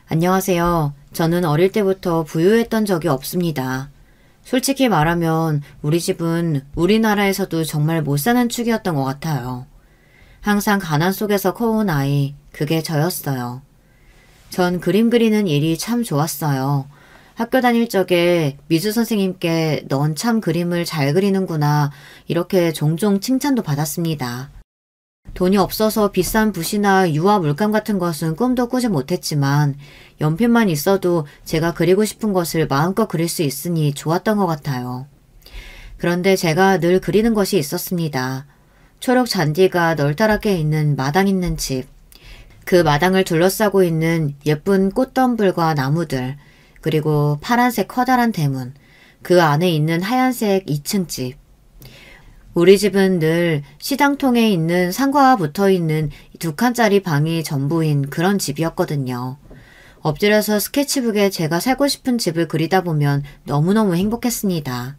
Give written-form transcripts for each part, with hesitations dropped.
안녕하세요. 저는 어릴 때부터 부유했던 적이 없습니다. 솔직히 말하면 우리 집은 우리나라에서도 정말 못 사는 축이었던 것 같아요. 항상 가난 속에서 커온 아이, 그게 저였어요. 전 그림 그리는 일이 참 좋았어요. 학교 다닐 적에 미술 선생님께 넌 참 그림을 잘 그리는구나 이렇게 종종 칭찬도 받았습니다. 돈이 없어서 비싼 붓이나 유화 물감 같은 것은 꿈도 꾸지 못했지만 연필만 있어도 제가 그리고 싶은 것을 마음껏 그릴 수 있으니 좋았던 것 같아요. 그런데 제가 늘 그리는 것이 있었습니다. 초록 잔디가 널따랗게 있는 마당 있는 집, 그 마당을 둘러싸고 있는 예쁜 꽃덤불과 나무들, 그리고 파란색 커다란 대문, 그 안에 있는 하얀색 2층 집. 우리 집은 늘 시장통에 있는 상가와 붙어있는 2칸짜리 방이 전부인 그런 집이었거든요. 엎드려서 스케치북에 제가 살고 싶은 집을 그리다 보면 너무너무 행복했습니다.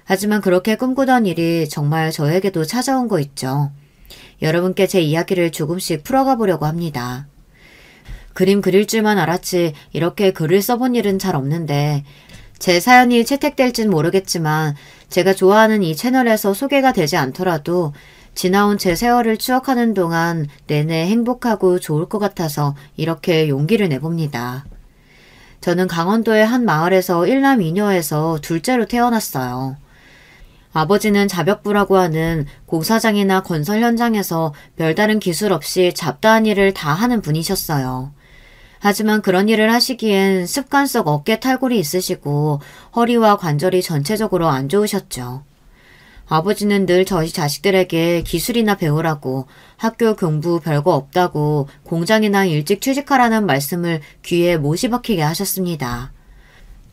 하지만 그렇게 꿈꾸던 일이 정말 저에게도 찾아온 거 있죠. 여러분께 제 이야기를 조금씩 풀어가 보려고 합니다. 그림 그릴 줄만 알았지 이렇게 글을 써본 일은 잘 없는데 제 사연이 채택될진 모르겠지만 제가 좋아하는 이 채널에서 소개가 되지 않더라도 지나온 제 세월을 추억하는 동안 내내 행복하고 좋을 것 같아서 이렇게 용기를 내봅니다. 저는 강원도의 한 마을에서 1남 2녀에서 둘째로 태어났어요. 아버지는 자벽부라고 하는 공사장이나 건설 현장에서 별다른 기술 없이 잡다한 일을 다 하는 분이셨어요. 하지만 그런 일을 하시기엔 습관 속 어깨 탈골이 있으시고 허리와 관절이 전체적으로 안 좋으셨죠. 아버지는 늘 저희 자식들에게 기술이나 배우라고 학교 공부 별거 없다고 공장이나 일찍 취직하라는 말씀을 귀에 못이 박히게 하셨습니다.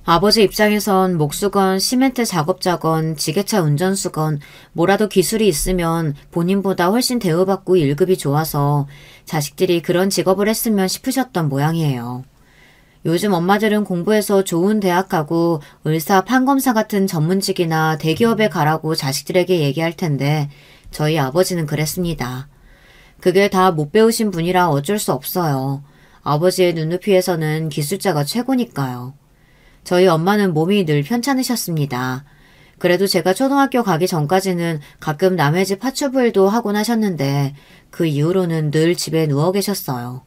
아버지 입장에선 목수건, 시멘트 작업자건, 지게차 운전수건, 뭐라도 기술이 있으면 본인보다 훨씬 대우받고 1급이 좋아서 자식들이 그런 직업을 했으면 싶으셨던 모양이에요. 요즘 엄마들은 공부해서 좋은 대학 가고 의사, 판검사 같은 전문직이나 대기업에 가라고 자식들에게 얘기할 텐데 저희 아버지는 그랬습니다. 그게 다 못 배우신 분이라 어쩔 수 없어요. 아버지의 눈높이에서는 기술자가 최고니까요. 저희 엄마는 몸이 늘 편찮으셨습니다. 그래도 제가 초등학교 가기 전까지는 가끔 남의 집 파출부일도 하곤 하셨는데 그 이후로는 늘 집에 누워 계셨어요.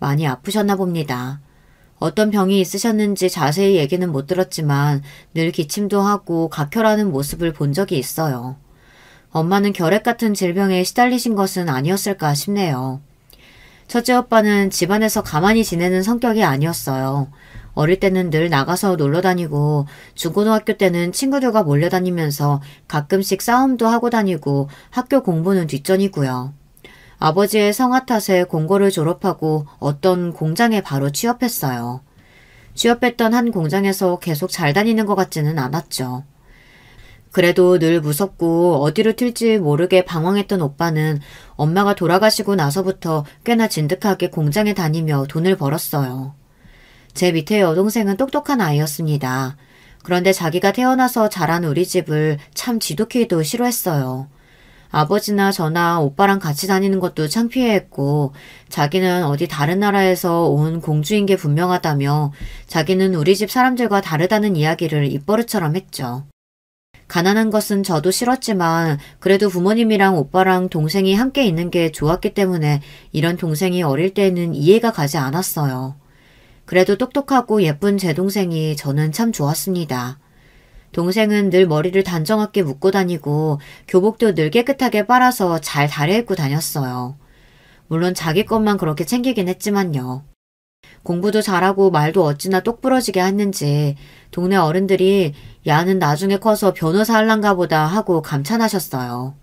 많이 아프셨나 봅니다. 어떤 병이 있으셨는지 자세히 얘기는 못 들었지만 늘 기침도 하고 각혈하는 모습을 본 적이 있어요. 엄마는 결핵 같은 질병에 시달리신 것은 아니었을까 싶네요. 첫째 오빠는 집안에서 가만히 지내는 성격이 아니었어요. 어릴 때는 늘 나가서 놀러 다니고 중고등학교 때는 친구들과 몰려다니면서 가끔씩 싸움도 하고 다니고 학교 공부는 뒷전이고요. 아버지의 성화 탓에 공고를 졸업하고 어떤 공장에 바로 취업했어요. 취업했던 한 공장에서 계속 잘 다니는 것 같지는 않았죠. 그래도 늘 무섭고 어디로 튈지 모르게 방황했던 오빠는 엄마가 돌아가시고 나서부터 꽤나 진득하게 공장에 다니며 돈을 벌었어요. 제 밑에 여동생은 똑똑한 아이였습니다. 그런데 자기가 태어나서 자란 우리 집을 참 지독히도 싫어했어요. 아버지나 저나 오빠랑 같이 다니는 것도 창피해했고 자기는 어디 다른 나라에서 온 공주인 게 분명하다며 자기는 우리 집 사람들과 다르다는 이야기를 입버릇처럼 했죠. 가난한 것은 저도 싫었지만 그래도 부모님이랑 오빠랑 동생이 함께 있는 게 좋았기 때문에 이런 동생이 어릴 때는 이해가 가지 않았어요. 그래도 똑똑하고 예쁜 제 동생이 저는 참 좋았습니다. 동생은 늘 머리를 단정하게 묶고 다니고 교복도 늘 깨끗하게 빨아서 잘 다려입고 다녔어요. 물론 자기 것만 그렇게 챙기긴 했지만요. 공부도 잘하고 말도 어찌나 똑부러지게 했는지 동네 어른들이 야는 나중에 커서 변호사 할란가 보다 하고 감탄하셨어요.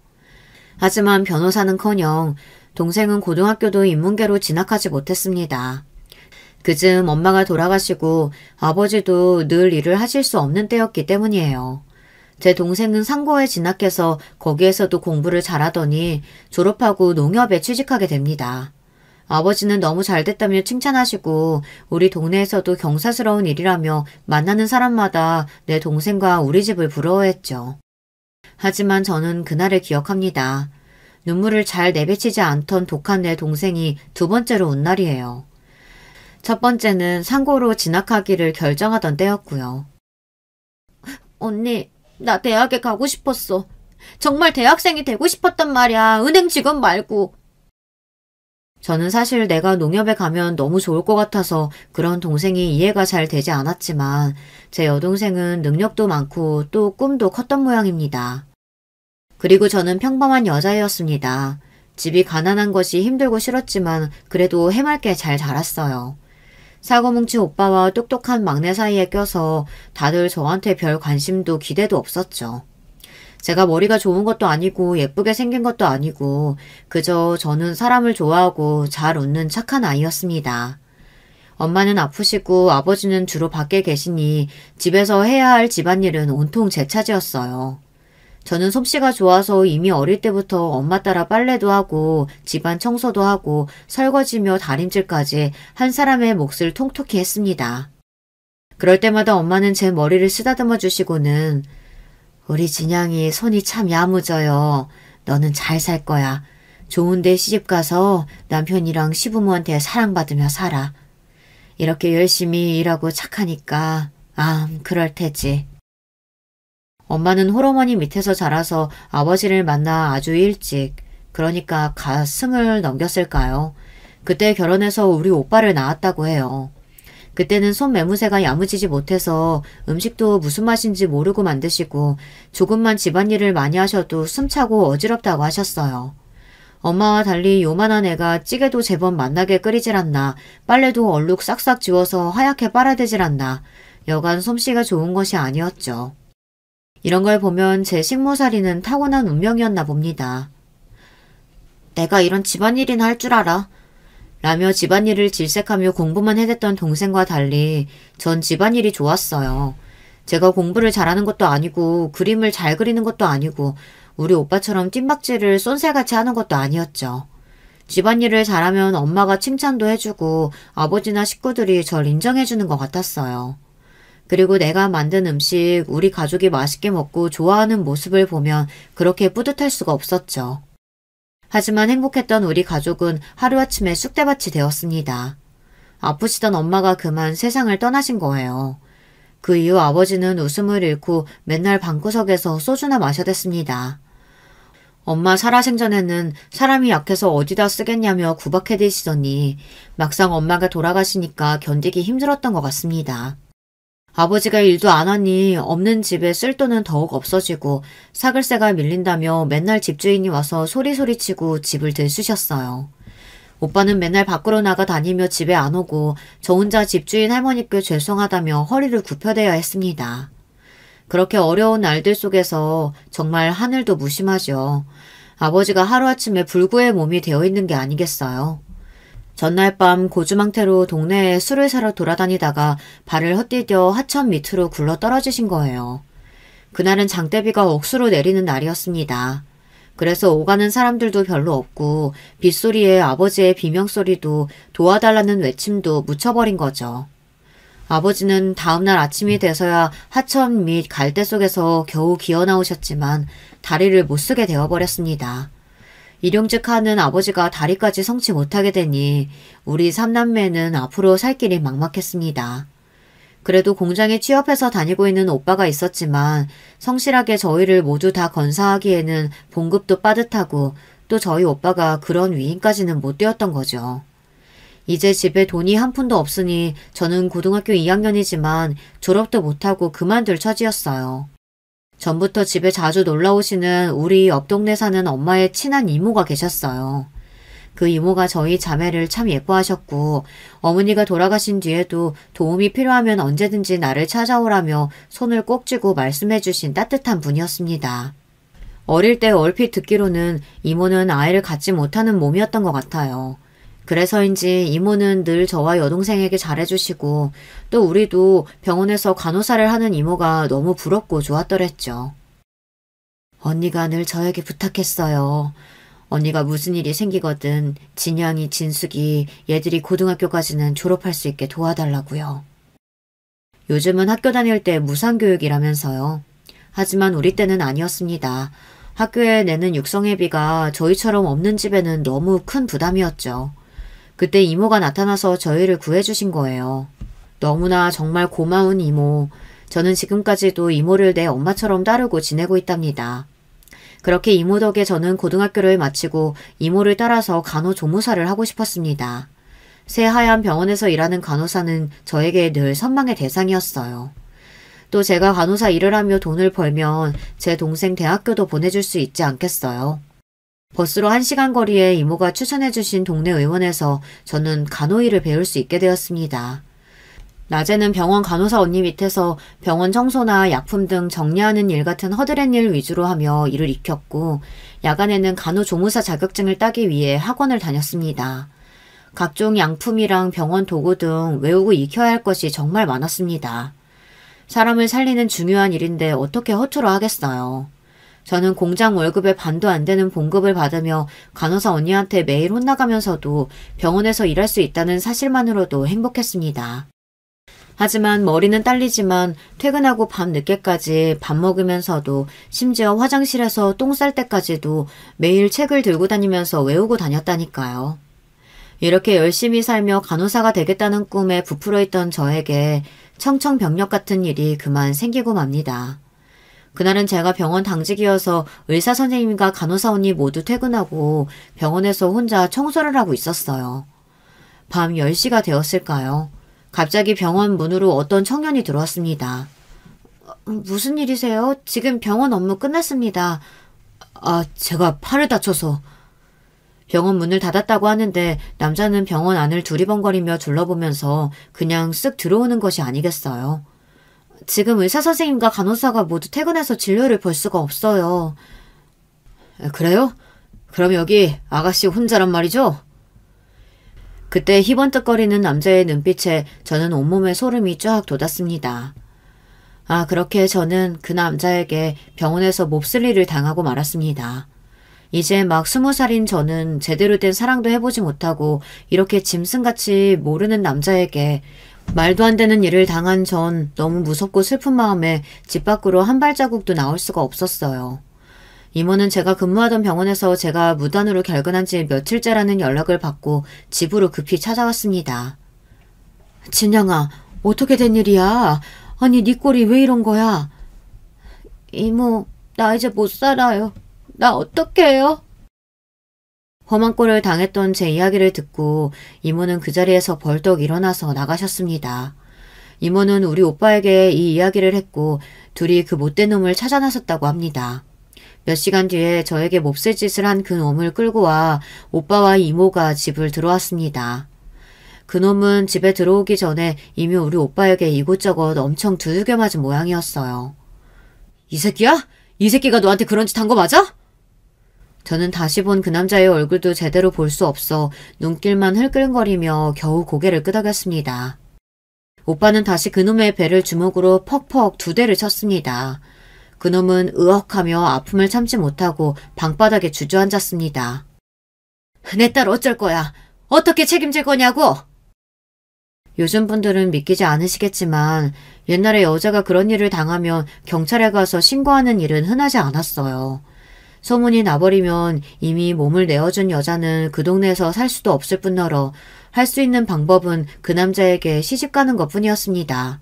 하지만 변호사는커녕 동생은 고등학교도 인문계로 진학하지 못했습니다. 그즈음 엄마가 돌아가시고 아버지도 늘 일을 하실 수 없는 때였기 때문이에요. 제 동생은 상고에 진학해서 거기에서도 공부를 잘하더니 졸업하고 농협에 취직하게 됩니다. 아버지는 너무 잘됐다며 칭찬하시고 우리 동네에서도 경사스러운 일이라며 만나는 사람마다 내 동생과 우리 집을 부러워했죠. 하지만 저는 그날을 기억합니다. 눈물을 잘 내비치지 않던 독한 내 동생이 두 번째로 운 날이에요. 첫 번째는 상고로 진학하기를 결정하던 때였고요. 언니, 나 대학에 가고 싶었어. 정말 대학생이 되고 싶었단 말이야. 은행 직원 말고. 저는 사실 내가 농협에 가면 너무 좋을 것 같아서 그런 동생이 이해가 잘 되지 않았지만 제 여동생은 능력도 많고 또 꿈도 컸던 모양입니다. 그리고 저는 평범한 여자였습니다. 집이 가난한 것이 힘들고 싫었지만 그래도 해맑게 잘 자랐어요. 사고뭉치 오빠와 똑똑한 막내 사이에 껴서 다들 저한테 별 관심도 기대도 없었죠. 제가 머리가 좋은 것도 아니고 예쁘게 생긴 것도 아니고 그저 저는 사람을 좋아하고 잘 웃는 착한 아이였습니다. 엄마는 아프시고 아버지는 주로 밖에 계시니 집에서 해야 할 집안일은 온통 제 차지였어요. 저는 솜씨가 좋아서 이미 어릴 때부터 엄마 따라 빨래도 하고 집안 청소도 하고 설거지며 다림질까지 한 사람의 몫을 통톡히 했습니다. 그럴 때마다 엄마는 제 머리를 쓰다듬어 주시고는 우리 진양이 손이 참 야무져요. 너는 잘 살 거야. 좋은 데 시집가서 남편이랑 시부모한테 사랑받으며 살아. 이렇게 열심히 일하고 착하니까 그럴 테지. 엄마는 홀어머니 밑에서 자라서 아버지를 만나 아주 일찍, 그러니까 갓 20을 넘겼을까요? 그때 결혼해서 우리 오빠를 낳았다고 해요. 그때는 손매무새가 야무지지 못해서 음식도 무슨 맛인지 모르고 만드시고 조금만 집안일을 많이 하셔도 숨차고 어지럽다고 하셨어요. 엄마와 달리 요만한 애가 찌개도 제법 맛나게 끓이질 않나, 빨래도 얼룩 싹싹 지워서 하얗게 빨아대질 않나, 여간 솜씨가 좋은 것이 아니었죠. 이런 걸 보면 제 식모살이는 타고난 운명이었나 봅니다. 내가 이런 집안일이나 할 줄 알아. 라며 집안일을 질색하며 공부만 해댔던 동생과 달리 전 집안일이 좋았어요. 제가 공부를 잘하는 것도 아니고 그림을 잘 그리는 것도 아니고 우리 오빠처럼 뜀박질을 쏜살같이 하는 것도 아니었죠. 집안일을 잘하면 엄마가 칭찬도 해주고 아버지나 식구들이 절 인정해주는 것 같았어요. 그리고 내가 만든 음식 우리 가족이 맛있게 먹고 좋아하는 모습을 보면 그렇게 뿌듯할 수가 없었죠. 하지만 행복했던 우리 가족은 하루아침에 쑥대밭이 되었습니다. 아프시던 엄마가 그만 세상을 떠나신 거예요. 그 이후 아버지는 웃음을 잃고 맨날 방구석에서 소주나 마셔댔습니다. 엄마 살아생전에는 사람이 약해서 어디다 쓰겠냐며 구박해대시더니 막상 엄마가 돌아가시니까 견디기 힘들었던 것 같습니다. 아버지가 일도 안 하니 없는 집에 쓸 돈은 더욱 없어지고 사글세가 밀린다며 맨날 집주인이 와서 소리소리치고 집을 들쑤셨어요. 오빠는 맨날 밖으로 나가 다니며 집에 안 오고 저 혼자 집주인 할머니께 죄송하다며 허리를 굽혀대야 했습니다. 그렇게 어려운 날들 속에서 정말 하늘도 무심하죠. 아버지가 하루아침에 불구의 몸이 되어 있는 게 아니겠어요. 전날 밤 고주망태로 동네에 술을 사러 돌아다니다가 발을 헛디뎌 하천 밑으로 굴러 떨어지신 거예요. 그날은 장대비가 억수로 내리는 날이었습니다. 그래서 오가는 사람들도 별로 없고 빗소리에 아버지의 비명소리도 도와달라는 외침도 묻혀버린 거죠. 아버지는 다음날 아침이 돼서야 하천 및 갈대 속에서 겨우 기어나오셨지만 다리를 못쓰게 되어버렸습니다. 일용직하는 아버지가 다리까지 성치 못하게 되니 우리 삼남매는 앞으로 살 길이 막막했습니다. 그래도 공장에 취업해서 다니고 있는 오빠가 있었지만 성실하게 저희를 모두 다 건사하기에는 봉급도 빠듯하고 또 저희 오빠가 그런 위인까지는 못 되었던 거죠. 이제 집에 돈이 한 푼도 없으니 저는 고등학교 2학년이지만 졸업도 못하고 그만둘 처지였어요. 전부터 집에 자주 놀러오시는 우리 옆 동네 사는 엄마의 친한 이모가 계셨어요. 그 이모가 저희 자매를 참 예뻐하셨고 어머니가 돌아가신 뒤에도 도움이 필요하면 언제든지 나를 찾아오라며 손을 꼭 쥐고 말씀해 주신 따뜻한 분이었습니다. 어릴 때 얼핏 듣기로는 이모는 아이를 갖지 못하는 몸이었던 것 같아요. 그래서인지 이모는 늘 저와 여동생에게 잘해주시고 또 우리도 병원에서 간호사를 하는 이모가 너무 부럽고 좋았더랬죠. 언니가 늘 저에게 부탁했어요. 언니가 무슨 일이 생기거든 진양이, 진숙이, 얘들이 고등학교까지는 졸업할 수 있게 도와달라고요. 요즘은 학교 다닐 때 무상교육이라면서요. 하지만 우리 때는 아니었습니다. 학교에 내는 육성회비가 저희처럼 없는 집에는 너무 큰 부담이었죠. 그때 이모가 나타나서 저희를 구해주신 거예요. 너무나 정말 고마운 이모. 저는 지금까지도 이모를 내 엄마처럼 따르고 지내고 있답니다. 그렇게 이모 덕에 저는 고등학교를 마치고 이모를 따라서 간호조무사를 하고 싶었습니다. 새하얀 병원에서 일하는 간호사는 저에게 늘 선망의 대상이었어요. 또 제가 간호사 일을 하며 돈을 벌면 제 동생 대학교도 보내줄 수 있지 않겠어요. 버스로 1시간 거리에 이모가 추천해주신 동네 의원에서 저는 간호일을 배울 수 있게 되었습니다. 낮에는 병원 간호사 언니 밑에서 병원 청소나 약품 등 정리하는 일 같은 허드렛 일 위주로 하며 일을 익혔고, 야간에는 간호조무사 자격증을 따기 위해 학원을 다녔습니다. 각종 양품이랑 병원 도구 등 외우고 익혀야 할 것이 정말 많았습니다. 사람을 살리는 중요한 일인데 어떻게 허투루 하겠어요. 저는 공장 월급의 반도 안 되는 봉급을 받으며 간호사 언니한테 매일 혼나가면서도 병원에서 일할 수 있다는 사실만으로도 행복했습니다. 하지만 머리는 딸리지만 퇴근하고 밤 늦게까지 밥 먹으면서도 심지어 화장실에서 똥 쌀 때까지도 매일 책을 들고 다니면서 외우고 다녔다니까요. 이렇게 열심히 살며 간호사가 되겠다는 꿈에 부풀어 있던 저에게 청천벽력 같은 일이 그만 생기고 맙니다. 그날은 제가 병원 당직이어서 의사 선생님과 간호사 언니 모두 퇴근하고 병원에서 혼자 청소를 하고 있었어요. 밤 10시가 되었을까요? 갑자기 병원 문으로 어떤 청년이 들어왔습니다. 무슨 일이세요? 지금 병원 업무 끝났습니다. 제가 팔을 다쳐서. 병원 문을 닫았다고 하는데 남자는 병원 안을 두리번거리며 둘러보면서 그냥 쓱 들어오는 것이 아니겠어요. 지금 의사 선생님과 간호사가 모두 퇴근해서 진료를 볼 수가 없어요. 그래요? 그럼 여기 아가씨 혼자란 말이죠? 그때 희번뜩거리는 남자의 눈빛에 저는 온몸에 소름이 쫙 돋았습니다. 그렇게 저는 그 남자에게 병원에서 몹쓸 일을 당하고 말았습니다. 이제 막 20살인 저는 제대로 된 사랑도 해보지 못하고 이렇게 짐승같이 모르는 남자에게 말도 안 되는 일을 당한 전 너무 무섭고 슬픈 마음에 집 밖으로 한 발자국도 나올 수가 없었어요. 이모는 제가 근무하던 병원에서 제가 무단으로 결근한 지 며칠째라는 연락을 받고 집으로 급히 찾아왔습니다. 진양아, 어떻게 된 일이야? 아니, 네 꼴이 왜 이런 거야? 이모, 나 이제 못 살아요. 나 어떡해요? 험한 꼴을 당했던 제 이야기를 듣고 이모는 그 자리에서 벌떡 일어나서 나가셨습니다. 이모는 우리 오빠에게 이 이야기를 했고 둘이 그 못된 놈을 찾아 나섰다고 합니다. 몇 시간 뒤에 저에게 몹쓸 짓을 한 그 놈을 끌고 와 오빠와 이모가 집을 들어왔습니다. 그 놈은 집에 들어오기 전에 이미 우리 오빠에게 이곳저곳 엄청 두들겨 맞은 모양이었어요. 이 새끼야? 이 새끼가 너한테 그런 짓 한 거 맞아? 저는 다시 본 그 남자의 얼굴도 제대로 볼 수 없어 눈길만 흘끌거리며 겨우 고개를 끄덕였습니다. 오빠는 다시 그놈의 배를 주먹으로 퍽퍽 2대를 쳤습니다. 그놈은 으억하며 아픔을 참지 못하고 방바닥에 주저앉았습니다. 내 딸 어쩔 거야? 어떻게 책임질 거냐고? 요즘 분들은 믿기지 않으시겠지만 옛날에 여자가 그런 일을 당하면 경찰에 가서 신고하는 일은 흔하지 않았어요. 소문이 나버리면 이미 몸을 내어준 여자는 그 동네에서 살 수도 없을 뿐더러 할 수 있는 방법은 그 남자에게 시집가는 것뿐이었습니다.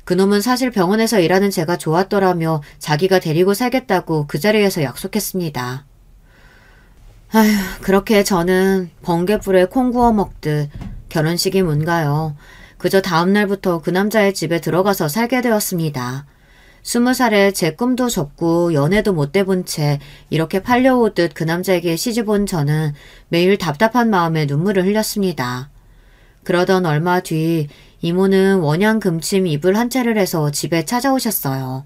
그놈은 사실 병원에서 일하는 제가 좋았더라며 자기가 데리고 살겠다고 그 자리에서 약속했습니다. 그렇게 저는 번개불에 콩 구워 먹듯 결혼식이 뭔가요. 그저 다음날부터 그 남자의 집에 들어가서 살게 되었습니다. 20살에 제 꿈도 접고 연애도 못 돼본 채 이렇게 팔려오듯 그 남자에게 시집온 저는 매일 답답한 마음에 눈물을 흘렸습니다. 그러던 얼마 뒤 이모는 원양금침 이불 한 채를 해서 집에 찾아오셨어요.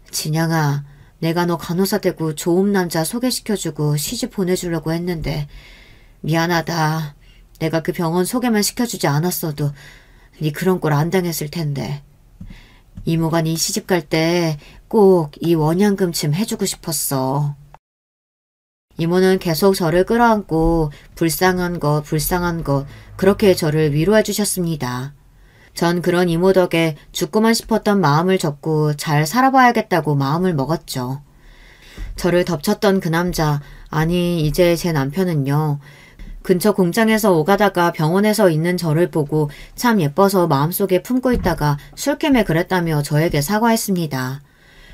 진양아, 내가 너 간호사 되고 좋은 남자 소개시켜주고 시집 보내주려고 했는데 미안하다. 내가 그 병원 소개만 시켜주지 않았어도 네 그런 꼴 안 당했을 텐데. 이모가 네 시집 갈 때 꼭 이 원양금침 해주고 싶었어. 이모는 계속 저를 끌어안고 불쌍한 것 그렇게 저를 위로해 주셨습니다. 전 그런 이모 덕에 죽고만 싶었던 마음을 접고 잘 살아봐야겠다고 마음을 먹었죠. 저를 덮쳤던 그 남자, 아니 이제 제 남편은요. 근처 공장에서 오가다가 병원에서 있는 저를 보고 참 예뻐서 마음속에 품고 있다가 술김에 그랬다며 저에게 사과했습니다.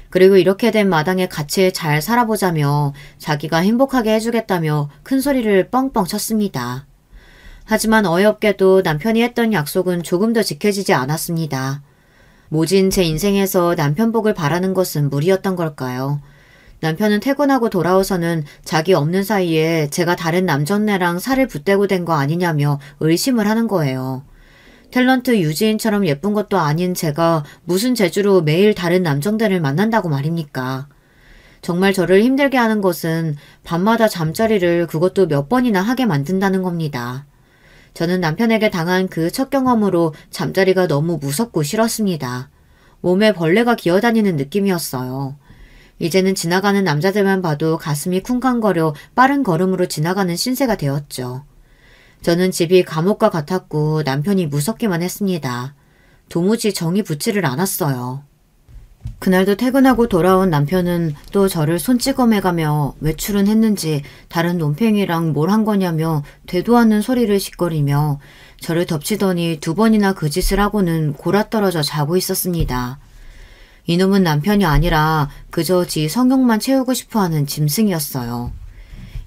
그리고 이렇게 된 마당에 같이 잘 살아보자며 자기가 행복하게 해주겠다며 큰 소리를 뻥뻥 쳤습니다. 하지만 어이없게도 남편이 했던 약속은 조금도 지켜지지 않았습니다. 모진 제 인생에서 남편 복을 바라는 것은 무리였던 걸까요? 남편은 퇴근하고 돌아오서는 자기 없는 사이에 제가 다른 남정네랑 살을 붙대고 된 거 아니냐며 의심을 하는 거예요. 탤런트 유지인처럼 예쁜 것도 아닌 제가 무슨 재주로 매일 다른 남정들을 만난다고 말입니까? 정말 저를 힘들게 하는 것은 밤마다 잠자리를 그것도 몇 번이나 하게 만든다는 겁니다. 저는 남편에게 당한 그 첫 경험으로 잠자리가 너무 무섭고 싫었습니다. 몸에 벌레가 기어다니는 느낌이었어요. 이제는 지나가는 남자들만 봐도 가슴이 쿵쾅거려 빠른 걸음으로 지나가는 신세가 되었죠. 저는 집이 감옥과 같았고 남편이 무섭기만 했습니다. 도무지 정이 붙지를 않았어요. 그날도 퇴근하고 돌아온 남편은 또 저를 손찌검해가며 외출은 했는지 다른 논팽이랑 뭘 한 거냐며 되도 않는 소리를 짓거리며 저를 덮치더니 2번이나 그 짓을 하고는 골아떨어져 자고 있었습니다. 이놈은 남편이 아니라 그저 지 성욕만 채우고 싶어하는 짐승이었어요.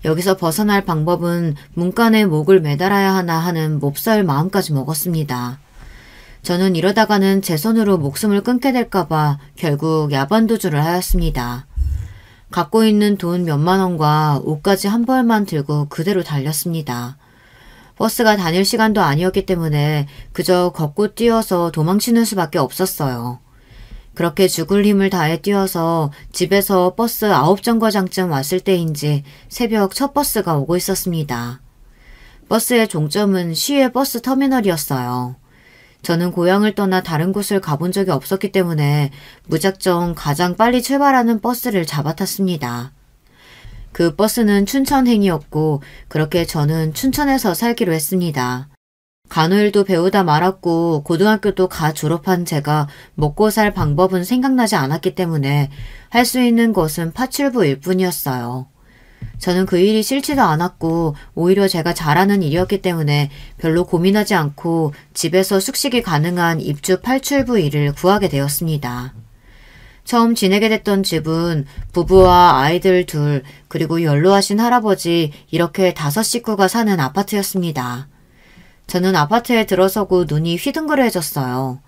여기서 벗어날 방법은 문간에 목을 매달아야 하나 하는 몹쓸 마음까지 먹었습니다. 저는 이러다가는 제 손으로 목숨을 끊게 될까봐 결국 야반도주를 하였습니다. 갖고 있는 돈 몇만 원과 옷까지 한 벌만 들고 그대로 달렸습니다. 버스가 다닐 시간도 아니었기 때문에 그저 걷고 뛰어서 도망치는 수밖에 없었어요. 그렇게 죽을 힘을 다해 뛰어서 집에서 버스 9정거장쯤 왔을 때인지 새벽 첫 버스가 오고 있었습니다. 버스의 종점은 시외 버스 터미널이었어요. 저는 고향을 떠나 다른 곳을 가본 적이 없었기 때문에 무작정 가장 빨리 출발하는 버스를 잡아탔습니다. 그 버스는 춘천행이었고 그렇게 저는 춘천에서 살기로 했습니다. 간호일도 배우다 말았고 고등학교도 가 졸업한 제가 먹고 살 방법은 생각나지 않았기 때문에 할 수 있는 것은 파출부일 뿐이었어요. 저는 그 일이 싫지도 않았고 오히려 제가 잘하는 일이었기 때문에 별로 고민하지 않고 집에서 숙식이 가능한 입주 팔출부 일을 구하게 되었습니다. 처음 지내게 됐던 집은 부부와 아이들 둘 그리고 연로하신 할아버지 이렇게 5식구가 사는 아파트였습니다. 저는 아파트에 들어서고 눈이 휘둥그레졌어요.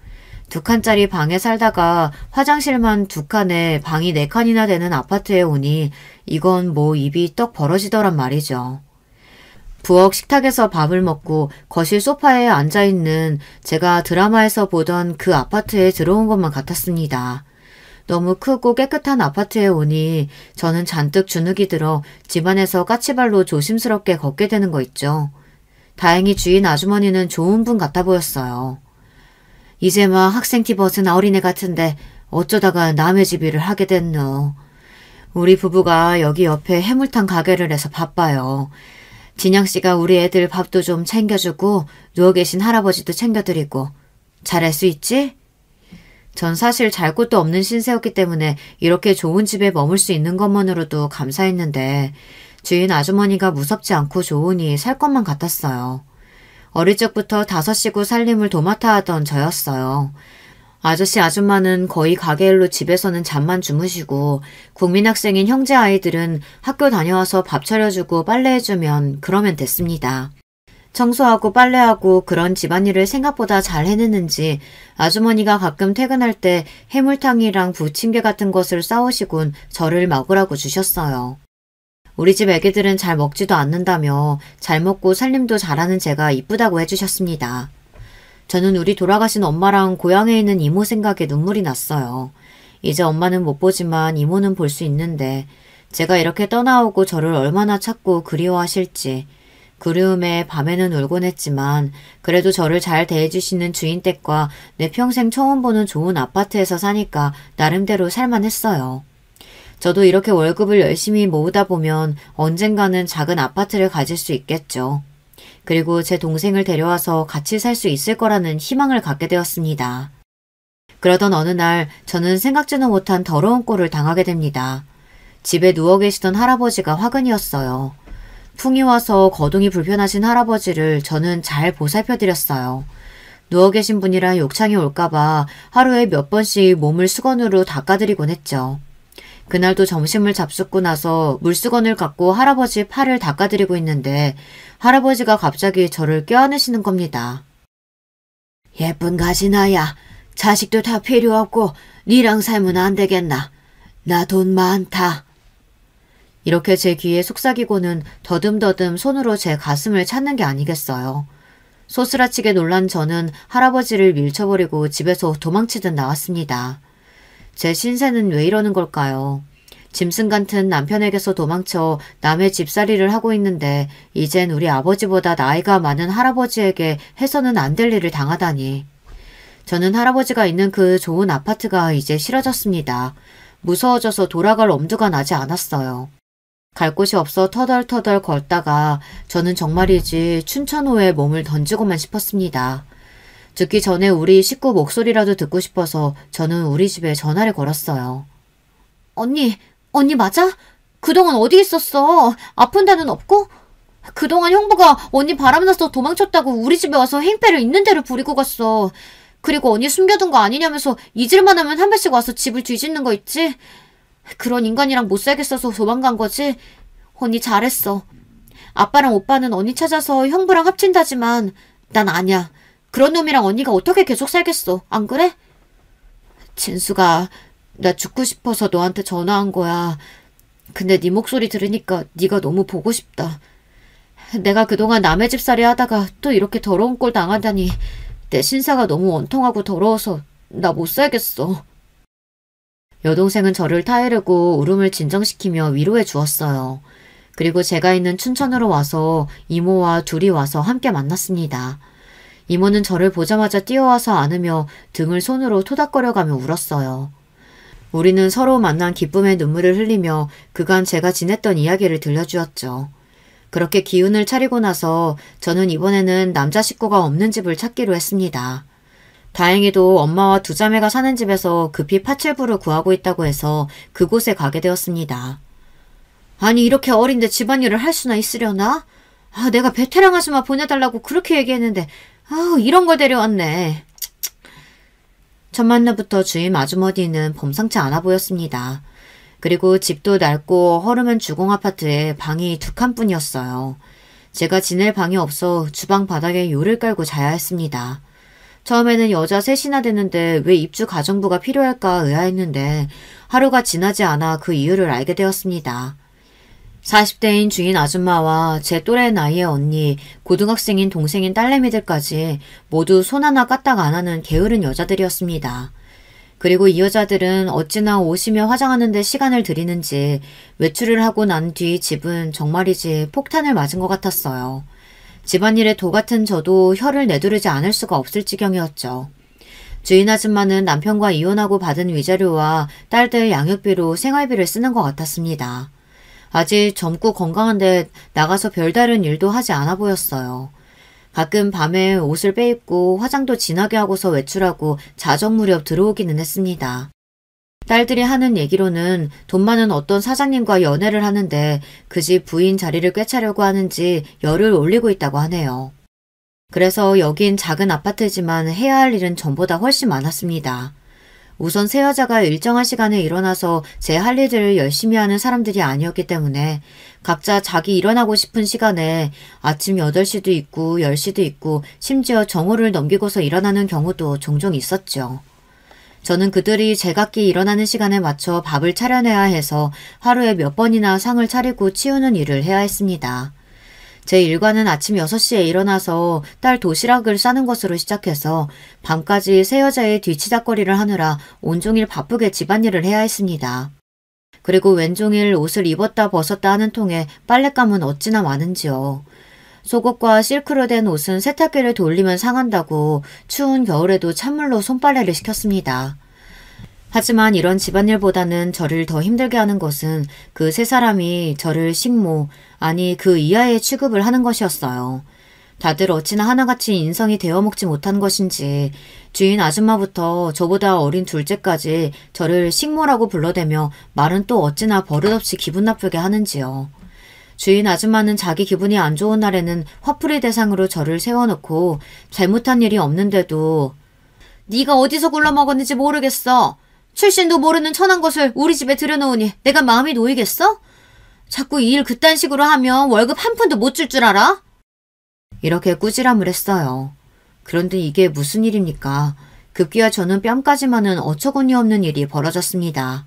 2칸짜리 방에 살다가 화장실만 2칸에 방이 4칸이나 되는 아파트에 오니 이건 뭐 입이 떡 벌어지더란 말이죠. 부엌 식탁에서 밥을 먹고 거실 소파에 앉아있는 제가 드라마에서 보던 그 아파트에 들어온 것만 같았습니다. 너무 크고 깨끗한 아파트에 오니 저는 잔뜩 주눅이 들어 집안에서 까치발로 조심스럽게 걷게 되는 거 있죠. 다행히 주인 아주머니는 좋은 분 같아 보였어요. 이제 막 학생 티 벗은 어린애 같은데 어쩌다가 남의 집 일을 하게 됐노. 우리 부부가 여기 옆에 해물탕 가게를 해서 바빠요. 진영씨가 우리 애들 밥도 좀 챙겨주고 누워 계신 할아버지도 챙겨드리고 잘할 수 있지? 전 사실 잘 곳도 없는 신세였기 때문에 이렇게 좋은 집에 머물 수 있는 것만으로도 감사했는데 주인 아주머니가 무섭지 않고 좋으니 살 것만 같았어요. 어릴 적부터 5식구 살림을 도맡아 하던 저였어요. 아저씨 아줌마는 거의 가게 일로 집에서는 잠만 주무시고 국민학생인 형제 아이들은 학교 다녀와서 밥 차려주고 빨래해주면 그러면 됐습니다. 청소하고 빨래하고 그런 집안일을 생각보다 잘 해냈는지 아주머니가 가끔 퇴근할 때 해물탕이랑 부침개 같은 것을 싸오시곤 저를 먹으라고 주셨어요. 우리 집 애기들은 잘 먹지도 않는다며 잘 먹고 살림도 잘하는 제가 이쁘다고 해주셨습니다. 저는 우리 돌아가신 엄마랑 고향에 있는 이모 생각에 눈물이 났어요. 이제 엄마는 못 보지만 이모는 볼 수 있는데 제가 이렇게 떠나오고 저를 얼마나 찾고 그리워하실지. 그리움에 밤에는 울곤 했지만 그래도 저를 잘 대해주시는 주인 댁과 내 평생 처음 보는 좋은 아파트에서 사니까 나름대로 살만했어요. 저도 이렇게 월급을 열심히 모으다 보면 언젠가는 작은 아파트를 가질 수 있겠죠. 그리고 제 동생을 데려와서 같이 살 수 있을 거라는 희망을 갖게 되었습니다. 그러던 어느 날 저는 생각지도 못한 더러운 꼴을 당하게 됩니다. 집에 누워 계시던 할아버지가 화근이었어요. 풍이 와서 거동이 불편하신 할아버지를 저는 잘 보살펴드렸어요. 누워 계신 분이라 욕창이 올까봐 하루에 몇 번씩 몸을 수건으로 닦아드리곤 했죠. 그날도 점심을 잡숫고 나서 물수건을 갖고 할아버지 팔을 닦아드리고 있는데 할아버지가 갑자기 저를 껴안으시는 겁니다. 예쁜 가지나야. 자식도 다 필요 없고 니랑 살면 안 되겠나. 나 돈 많다. 이렇게 제 귀에 속삭이고는 더듬더듬 손으로 제 가슴을 찾는 게 아니겠어요. 소스라치게 놀란 저는 할아버지를 밀쳐버리고 집에서 도망치듯 나왔습니다. 제 신세는 왜 이러는 걸까요? 짐승 같은 남편에게서 도망쳐 남의 집살이를 하고 있는데 이젠 우리 아버지보다 나이가 많은 할아버지에게 해서는 안 될 일을 당하다니. 저는 할아버지가 있는 그 좋은 아파트가 이제 싫어졌습니다. 무서워져서 돌아갈 엄두가 나지 않았어요. 갈 곳이 없어 터덜터덜 걷다가 저는 정말이지 춘천호에 몸을 던지고만 싶었습니다. 죽기 전에 우리 식구 목소리라도 듣고 싶어서 저는 우리 집에 전화를 걸었어요. 언니 맞아? 그동안 어디 있었어? 아픈 데는 없고? 그동안 형부가 언니 바람나서 도망쳤다고 우리 집에 와서 행패를 있는 대로 부리고 갔어. 그리고 언니 숨겨둔 거 아니냐면서 잊을만 하면 한 번씩 와서 집을 뒤집는 거 있지? 그런 인간이랑 못 살겠어서 도망간 거지? 언니 잘했어. 아빠랑 오빠는 언니 찾아서 형부랑 합친다지만 난 아니야. 그런 놈이랑 언니가 어떻게 계속 살겠어. 안 그래? 진수가 나 죽고 싶어서 너한테 전화한 거야. 근데 네 목소리 들으니까 네가 너무 보고 싶다. 내가 그동안 남의 집살이 하다가 또 이렇게 더러운 꼴 당하다니 내 신사가 너무 원통하고 더러워서 나 못 살겠어. 여동생은 저를 타이르고 울음을 진정시키며 위로해 주었어요. 그리고 제가 있는 춘천으로 와서 이모와 둘이 와서 함께 만났습니다. 이모는 저를 보자마자 뛰어와서 안으며 등을 손으로 토닥거려가며 울었어요. 우리는 서로 만난 기쁨의 눈물을 흘리며 그간 제가 지냈던 이야기를 들려주었죠. 그렇게 기운을 차리고 나서 저는 이번에는 남자 식구가 없는 집을 찾기로 했습니다. 다행히도 엄마와 두 자매가 사는 집에서 급히 파출부를 구하고 있다고 해서 그곳에 가게 되었습니다. 아니 이렇게 어린데 집안일을 할 수나 있으려나? 내가 베테랑 아줌마 보내달라고 그렇게 얘기했는데 이런 걸 데려왔네. 첫 만남부터 주임 아주머니는 범상치 않아 보였습니다. 그리고 집도 낡고 허름한 주공 아파트에 방이 2칸뿐이었어요. 제가 지낼 방이 없어 주방 바닥에 요를 깔고 자야 했습니다. 처음에는 여자 셋이나 되는데 왜 입주 가정부가 필요할까 의아했는데 하루가 지나지 않아 그 이유를 알게 되었습니다. 40대인 주인 아줌마와 제 또래 나이의 언니, 고등학생인 동생인 딸내미들까지 모두 손 하나 까딱 안 하는 게으른 여자들이었습니다. 그리고 이 여자들은 어찌나 옷이며 화장하는 데 시간을 들이는지 외출을 하고 난 뒤 집은 정말이지 폭탄을 맞은 것 같았어요. 집안일에 도 같은 저도 혀를 내두르지 않을 수가 없을 지경이었죠. 주인 아줌마는 남편과 이혼하고 받은 위자료와 딸들 양육비로 생활비를 쓰는 것 같았습니다. 아직 젊고 건강한데 나가서 별다른 일도 하지 않아 보였어요. 가끔 밤에 옷을 빼입고 화장도 진하게 하고서 외출하고 자정 무렵 들어오기는 했습니다. 딸들이 하는 얘기로는 돈 많은 어떤 사장님과 연애를 하는데 그 집 부인 자리를 꿰차려고 하는지 열을 올리고 있다고 하네요. 그래서 여긴 작은 아파트지만 해야 할 일은 전보다 훨씬 많았습니다. 우선 새 여자가 일정한 시간에 일어나서 제 할 일들을 열심히 하는 사람들이 아니었기 때문에 각자 자기 일어나고 싶은 시간에 아침 8시도 있고 10시도 있고 심지어 정오를 넘기고서 일어나는 경우도 종종 있었죠. 저는 그들이 제각기 일어나는 시간에 맞춰 밥을 차려내야 해서 하루에 몇 번이나 상을 차리고 치우는 일을 해야 했습니다. 제 일과는 아침 6시에 일어나서 딸 도시락을 싸는 것으로 시작해서 밤까지 새 여자의 뒤치다거리를 하느라 온종일 바쁘게 집안일을 해야 했습니다. 그리고 왼종일 옷을 입었다 벗었다 하는 통에 빨랫감은 어찌나 많은지요. 속옷과 실크로 된 옷은 세탁기를 돌리면 상한다고 추운 겨울에도 찬물로 손빨래를 시켰습니다. 하지만 이런 집안일보다는 저를 더 힘들게 하는 것은 그 세 사람이 저를 식모, 아니 그 이하의 취급을 하는 것이었어요. 다들 어찌나 하나같이 인성이 되어먹지 못한 것인지 주인 아줌마부터 저보다 어린 둘째까지 저를 식모라고 불러대며 말은 또 어찌나 버릇없이 기분 나쁘게 하는지요. 주인 아줌마는 자기 기분이 안 좋은 날에는 화풀이 대상으로 저를 세워놓고 잘못한 일이 없는데도 네가 어디서 굴러먹었는지 모르겠어. 출신도 모르는 천한 것을 우리 집에 들여놓으니 내가 마음이 놓이겠어? 자꾸 이 일 그딴 식으로 하면 월급 한 푼도 못 줄 줄 알아? 이렇게 꾸지람을 했어요. 그런데 이게 무슨 일입니까? 급기야 저는 뺨까지만은 어처구니 없는 일이 벌어졌습니다.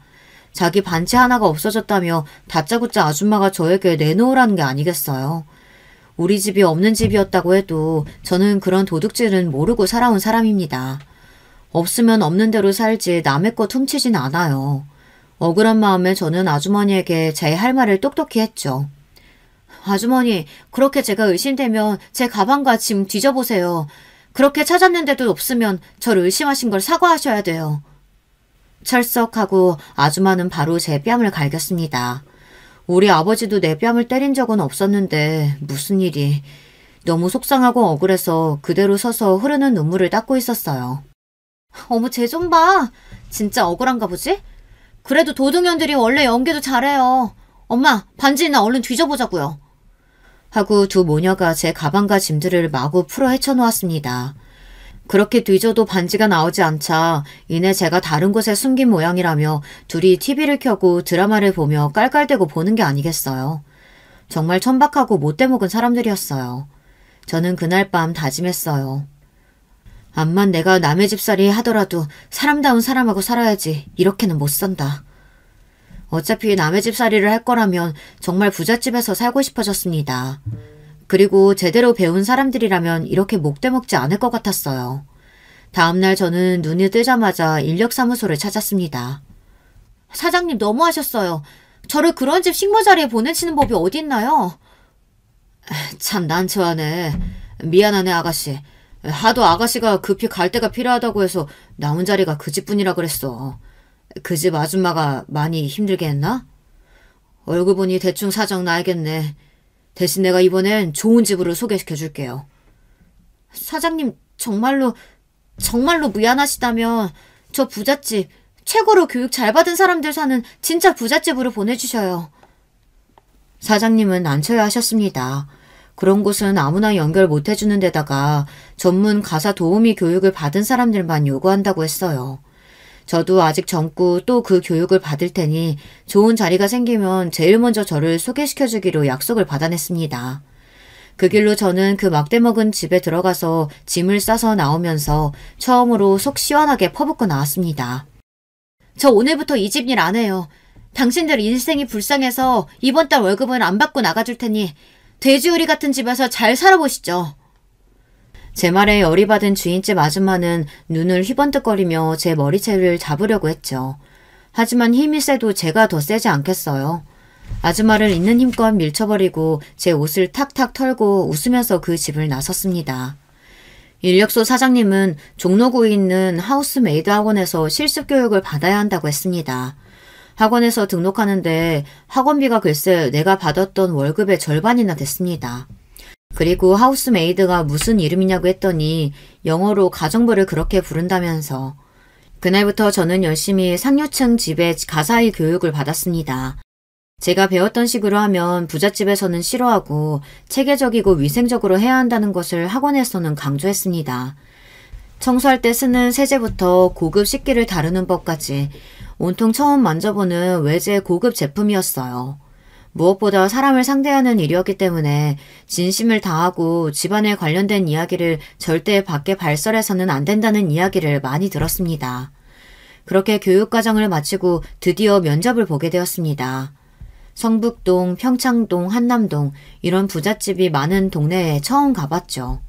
자기 반지 하나가 없어졌다며 다짜고짜 아줌마가 저에게 내놓으라는 게 아니겠어요. 우리 집이 없는 집이었다고 해도 저는 그런 도둑질은 모르고 살아온 사람입니다. 없으면 없는 대로 살지 남의 것 훔치진 않아요. 억울한 마음에 저는 아주머니에게 제 할 말을 똑똑히 했죠. 아주머니, 그렇게 제가 의심되면 제 가방과 짐 뒤져보세요. 그렇게 찾았는데도 없으면 저를 의심하신 걸 사과하셔야 돼요. 철석하고 아줌마는 바로 제 뺨을 갈겼습니다. 우리 아버지도 내 뺨을 때린 적은 없었는데 무슨 일이. 너무 속상하고 억울해서 그대로 서서 흐르는 눈물을 닦고 있었어요. 어머, 쟤 좀 봐. 진짜 억울한가 보지? 그래도 도둑년들이 원래 연기도 잘해요. 엄마, 반지나 얼른 뒤져보자고요. 하고 두 모녀가 제 가방과 짐들을 마구 풀어 헤쳐놓았습니다. 그렇게 뒤져도 반지가 나오지 않자 이내 제가 다른 곳에 숨긴 모양이라며 둘이 TV를 켜고 드라마를 보며 깔깔대고 보는 게 아니겠어요. 정말 천박하고 못돼먹은 사람들이었어요. 저는 그날 밤 다짐했어요. 암만 내가 남의 집살이 하더라도 사람다운 사람하고 살아야지. 이렇게는 못 산다. 어차피 남의 집살이를 할 거라면 정말 부잣집에서 살고 싶어졌습니다. 그리고 제대로 배운 사람들이라면 이렇게 목대먹지 않을 것 같았어요. 다음날 저는 눈이 뜨자마자 인력사무소를 찾았습니다. 사장님 너무하셨어요. 저를 그런 집 식모자리에 보내치는 법이 어딨나요? 참 난처하네. 미안하네 아가씨. 하도 아가씨가 급히 갈 데가 필요하다고 해서 남은 자리가 그 집뿐이라 그랬어. 그 집 아줌마가 많이 힘들게 했나? 얼굴 보니 대충 사정 나야겠네. 대신 내가 이번엔 좋은 집으로 소개시켜줄게요. 사장님 정말로 미안하시다면 저 부잣집, 최고로 교육 잘 받은 사람들 사는 진짜 부잣집으로 보내주셔요. 사장님은 난처해 하셨습니다. 그런 곳은 아무나 연결 못 해주는 데다가 전문 가사 도우미 교육을 받은 사람들만 요구한다고 했어요. 저도 아직 젊고 또 그 교육을 받을 테니 좋은 자리가 생기면 제일 먼저 저를 소개시켜주기로 약속을 받아냈습니다. 그 길로 저는 그 막대먹은 집에 들어가서 짐을 싸서 나오면서 처음으로 속 시원하게 퍼붓고 나왔습니다. 저 오늘부터 이 집 일 안 해요. 당신들 인생이 불쌍해서 이번 달 월급은 안 받고 나가줄 테니 돼지우리 같은 집에서 잘 살아보시죠. 제 말에 열이 받은 주인집 아줌마는 눈을 휘번뜩거리며 제 머리채를 잡으려고 했죠. 하지만 힘이 세도 제가 더 세지 않겠어요. 아줌마를 있는 힘껏 밀쳐버리고 제 옷을 탁탁 털고 웃으면서 그 집을 나섰습니다. 인력소 사장님은 종로구에 있는 하우스메이드 학원에서 실습교육을 받아야 한다고 했습니다. 학원에서 등록하는데 학원비가 글쎄 내가 받았던 월급의 절반이나 됐습니다. 그리고 하우스메이드가 무슨 이름이냐고 했더니 영어로 가정부를 그렇게 부른다면서 그날부터 저는 열심히 상류층 집에 가사의 교육을 받았습니다. 제가 배웠던 식으로 하면 부잣집에서는 싫어하고 체계적이고 위생적으로 해야 한다는 것을 학원에서는 강조했습니다. 청소할 때 쓰는 세제부터 고급 식기를 다루는 법까지 온통 처음 만져보는 외제 고급 제품이었어요. 무엇보다 사람을 상대하는 일이었기 때문에 진심을 다하고 집안에 관련된 이야기를 절대 밖에 발설해서는 안 된다는 이야기를 많이 들었습니다. 그렇게 교육과정을 마치고 드디어 면접을 보게 되었습니다. 성북동, 평창동, 한남동 이런 부잣집이 많은 동네에 처음 가봤죠.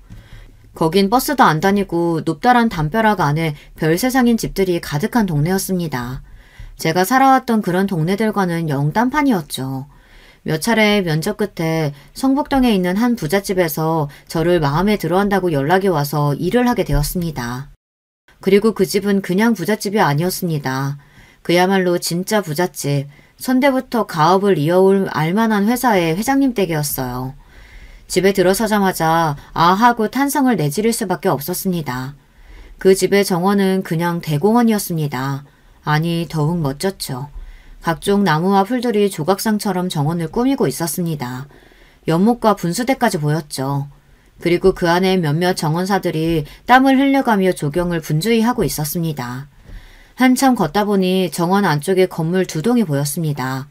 거긴 버스도 안 다니고 높다란 담벼락 안에 별세상인 집들이 가득한 동네였습니다. 제가 살아왔던 그런 동네들과는 영 딴판이었죠. 몇 차례 면접 끝에 성북동에 있는 한 부잣집에서 저를 마음에 들어한다고 연락이 와서 일을 하게 되었습니다. 그리고 그 집은 그냥 부잣집이 아니었습니다. 그야말로 진짜 부잣집, 선대부터 가업을 이어올 알만한 회사의 회장님 댁이었어요. 집에 들어서자마자 아 하고 탄성을 내지를 수밖에 없었습니다. 그 집의 정원은 그냥 대공원이었습니다. 아니 더욱 멋졌죠. 각종 나무와 풀들이 조각상처럼 정원을 꾸미고 있었습니다. 연못과 분수대까지 보였죠. 그리고 그 안에 몇몇 정원사들이 땀을 흘려가며 조경을 분주히 하고 있었습니다. 한참 걷다 보니 정원 안쪽에 건물 2동이 보였습니다.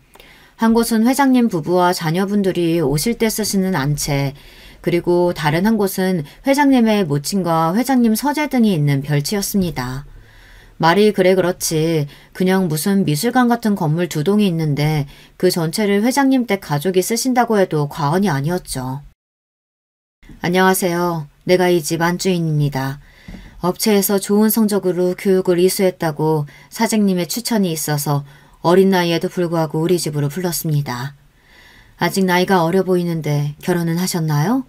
한 곳은 회장님 부부와 자녀분들이 오실 때 쓰시는 안채, 그리고 다른 한 곳은 회장님의 모친과 회장님 서재 등이 있는 별치였습니다. 말이 그래 그렇지 그냥 무슨 미술관 같은 건물 2동이 있는데 그 전체를 회장님 댁 가족이 쓰신다고 해도 과언이 아니었죠. 안녕하세요. 내가 이 집 안주인입니다. 업체에서 좋은 성적으로 교육을 이수했다고 사장님의 추천이 있어서 어린 나이에도 불구하고 우리 집으로 불렀습니다. 아직 나이가 어려 보이는데 결혼은 하셨나요?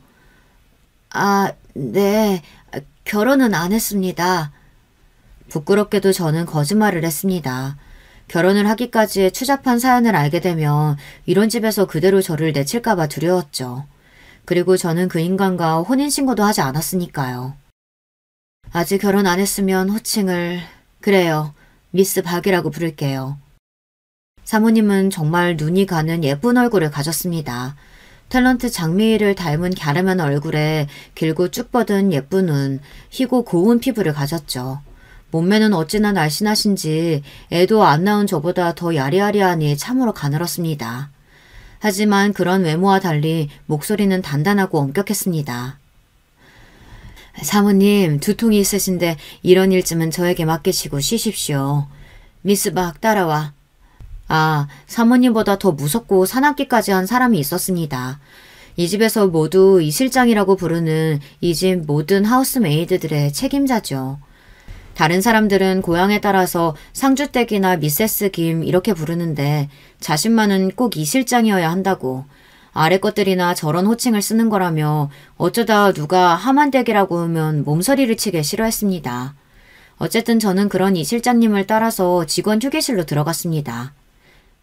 아, 네. 결혼은 안 했습니다. 부끄럽게도 저는 거짓말을 했습니다. 결혼을 하기까지의 추잡한 사연을 알게 되면 이런 집에서 그대로 저를 내칠까봐 두려웠죠. 그리고 저는 그 인간과 혼인신고도 하지 않았으니까요. 아직 결혼 안 했으면 호칭을... 그래요. 미스 박이라고 부를게요. 사모님은 정말 눈이 가는 예쁜 얼굴을 가졌습니다. 탤런트 장미희를 닮은 갸름한 얼굴에 길고 쭉 뻗은 예쁜 눈, 희고 고운 피부를 가졌죠. 몸매는 어찌나 날씬하신지 애도 안 낳은 저보다 더 야리야리하니 참으로 가늘었습니다. 하지만 그런 외모와 달리 목소리는 단단하고 엄격했습니다. 사모님, 두통이 있으신데 이런 일쯤은 저에게 맡기시고 쉬십시오. 미스 박 따라와. 아, 사모님보다 더 무섭고 사납기까지 한 사람이 있었습니다. 이 집에서 모두 이 실장이라고 부르는 이 집 모든 하우스메이드들의 책임자죠. 다른 사람들은 고향에 따라서 상주댁이나 미세스 김 이렇게 부르는데 자신만은 꼭 이 실장이어야 한다고, 아래 것들이나 저런 호칭을 쓰는 거라며 어쩌다 누가 하만댁이라고 하면 몸서리를 치게 싫어했습니다. 어쨌든 저는 그런 이 실장님을 따라서 직원 휴게실로 들어갔습니다.